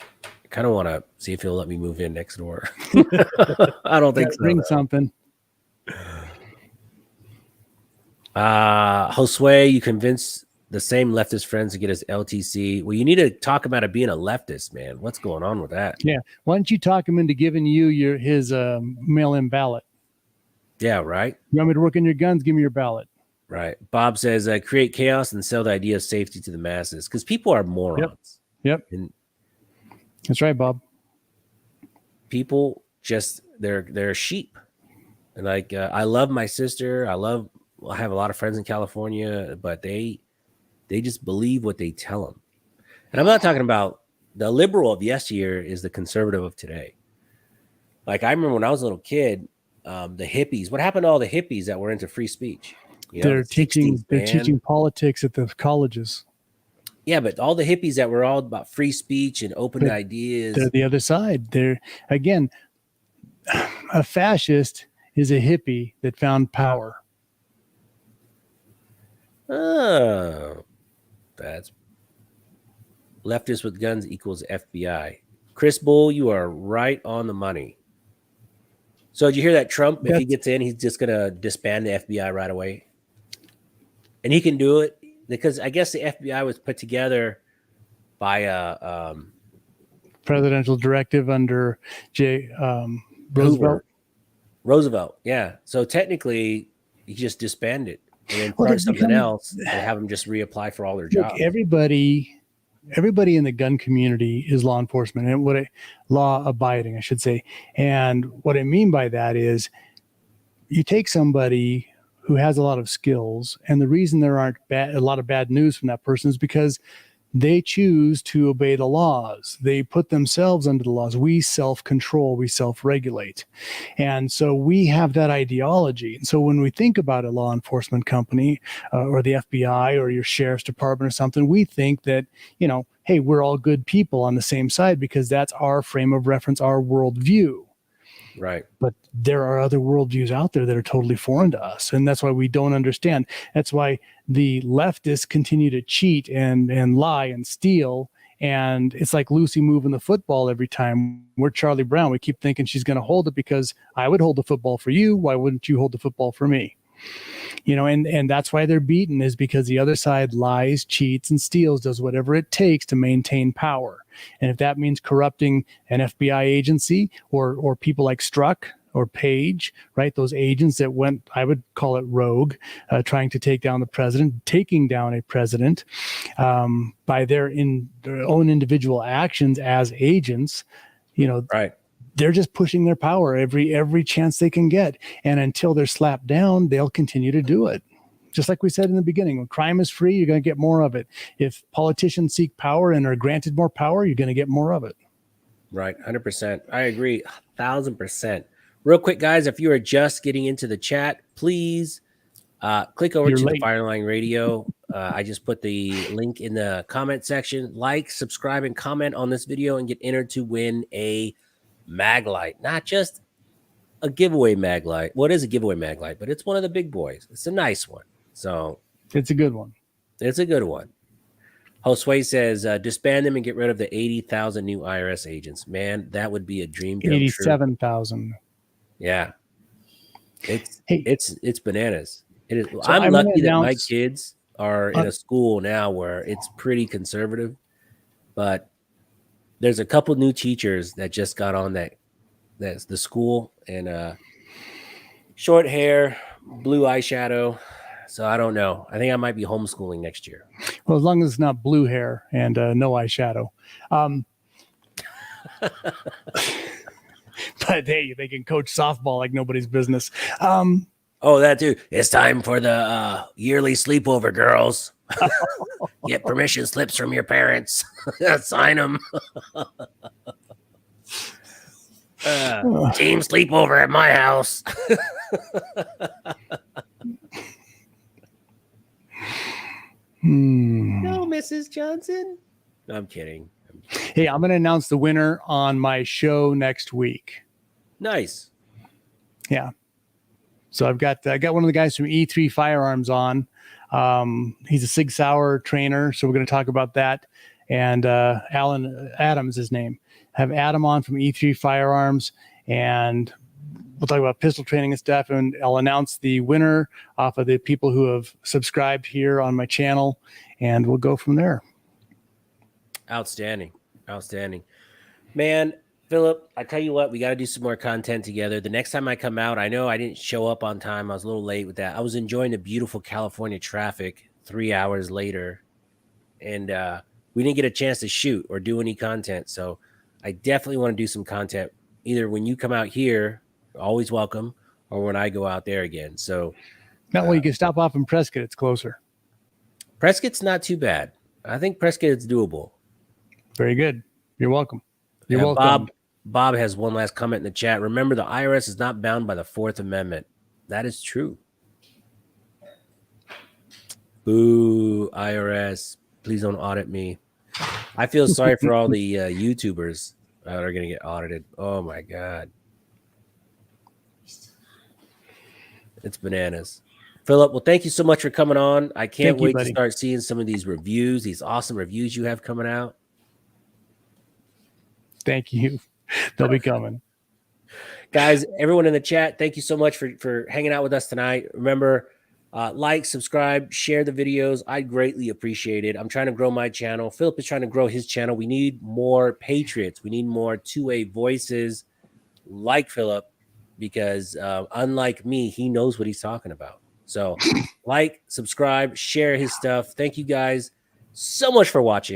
I kind of want to see if he'll let me move in next door. I don't think so. Bring something. Josue, you convince the same leftist friends to get his LTC. Well, you need to talk about it being a leftist, man. What's going on with that? Yeah. Why don't you talk him into giving you his mail-in ballot? Yeah, right. You want me to work in your guns? Give me your ballot. Right. Bob says, create chaos and sell the idea of safety to the masses, because people are morons. Yep. And that's right, Bob. People just, they're sheep. And like, I love my sister. I have a lot of friends in California, but they just believe what they tell them. And I'm not talking about the liberal of yesteryear is the conservative of today. Like, I remember when I was a little kid, the hippies, what happened to all the hippies that were into free speech? They're teaching politics at the colleges. Yeah, but all the hippies that were all about free speech and open ideas. They're the other side. They're, again, a fascist is a hippie that found power. Oh, that's leftist with guns equals FBI. Chris Bull, you are right on the money. So did you hear that Trump, if he gets in, he's just going to disband the FBI right away? And he can do it because I guess the FBI was put together by a presidential directive under Roosevelt. Yeah. So technically, he just disbanded and then start something else and have them just reapply for all their jobs. Everybody in the gun community is law enforcement and law abiding, I should say. And what I mean by that is you take somebody who has a lot of skills, and the reason there aren't a lot of bad news from that person is because they choose to obey the laws. They put themselves under the laws. We self-control, we self-regulate. And so we have that ideology. And so when we think about a law enforcement company or the FBI or your sheriff's department or something, we think that, hey, we're all good people on the same side because that's our frame of reference, our worldview. Right. But there are other worldviews out there that are totally foreign to us. And that's why we don't understand. That's why the leftists continue to cheat and lie and steal. And it's like Lucy moving the football every time. We're Charlie Brown. We keep thinking she's going to hold it because I would hold the football for you. Why wouldn't you hold the football for me? You know, and that's why they're beaten, is because the other side lies, cheats, and steals, does whatever it takes to maintain power. And if that means corrupting an FBI agency or people like Strzok or Page, right? Those agents that went, I would call it rogue, trying to take down the president, taking down a president by their own individual actions as agents, you know, Right. they're just pushing their power every chance they can get. And until they're slapped down, they'll continue to do it. Just like we said in the beginning, when crime is free, you're going to get more of it. If politicians seek power and are granted more power, you're going to get more of it. Right. 100%. I agree. 1,000%. Real quick, guys, if you are just getting into the chat, please click over to the Fireline Radio. I just put the link in the comment section. Like, subscribe, and comment on this video and get entered to win a Maglite. Not just a giveaway Maglite. Well, it is a giveaway Maglite, but it's one of the big boys. It's a nice one. So it's a good one. It's a good one. Josue says, disband them and get rid of the 80,000 new IRS agents. Man, that would be a dream come 87,000. Yeah. It's bananas. It is. So I'm lucky that my kids are in a school now where it's pretty conservative, but there's a couple new teachers that just got on that's the school, and short hair, blue eyeshadow. So I don't know. I think I might be homeschooling next year. Well, as long as it's not blue hair and no eyeshadow. But hey, they can coach softball like nobody's business. Oh, that too. It's time for the yearly sleepover, girls. Get permission slips from your parents. Sign them. Team sleepover at my house. No, Mrs. Johnson. No, I'm kidding. Hey, I'm going to announce the winner on my show next week. Nice. Yeah. So I got one of the guys from E3 Firearms on. He's a Sig Sauer trainer, so we're going to talk about that. And Alan Adams, his name. Have Adam on from E3 Firearms, and we'll talk about pistol training and stuff. And I'll announce the winner off of the people who have subscribed here on my channel, and we'll go from there. Outstanding. Man, Phillip, I tell you what, we got to do some more content together. The next time I come out, I know I didn't show up on time. I was a little late with that. I was enjoying the beautiful California traffic 3 hours later, and we didn't get a chance to shoot or do any content. So I definitely want to do some content, either when you come out here, always welcome, or when I go out there again. So that way you can stop off in Prescott. It's closer. Prescott's not too bad. I think Prescott is doable. Very good. You're welcome. You're welcome. Bob has one last comment in the chat. Remember, the IRS is not bound by the Fourth Amendment. That is true. Boo, IRS. Please don't audit me. I feel sorry for all the YouTubers that are going to get audited. Oh, my God. It's bananas. Phillip, well, thank you so much for coming on. I can't wait to start seeing some of these reviews, these awesome reviews you have coming out. Thank you. They'll be coming. Guys, everyone in the chat, thank you so much for hanging out with us tonight. Remember, like, subscribe, share the videos. I greatly appreciate it. I'm trying to grow my channel. Phillip is trying to grow his channel. We need more patriots. We need more two-way voices like Phillip, because unlike me, he knows what he's talking about. So like, subscribe, share his stuff. Thank you guys so much for watching.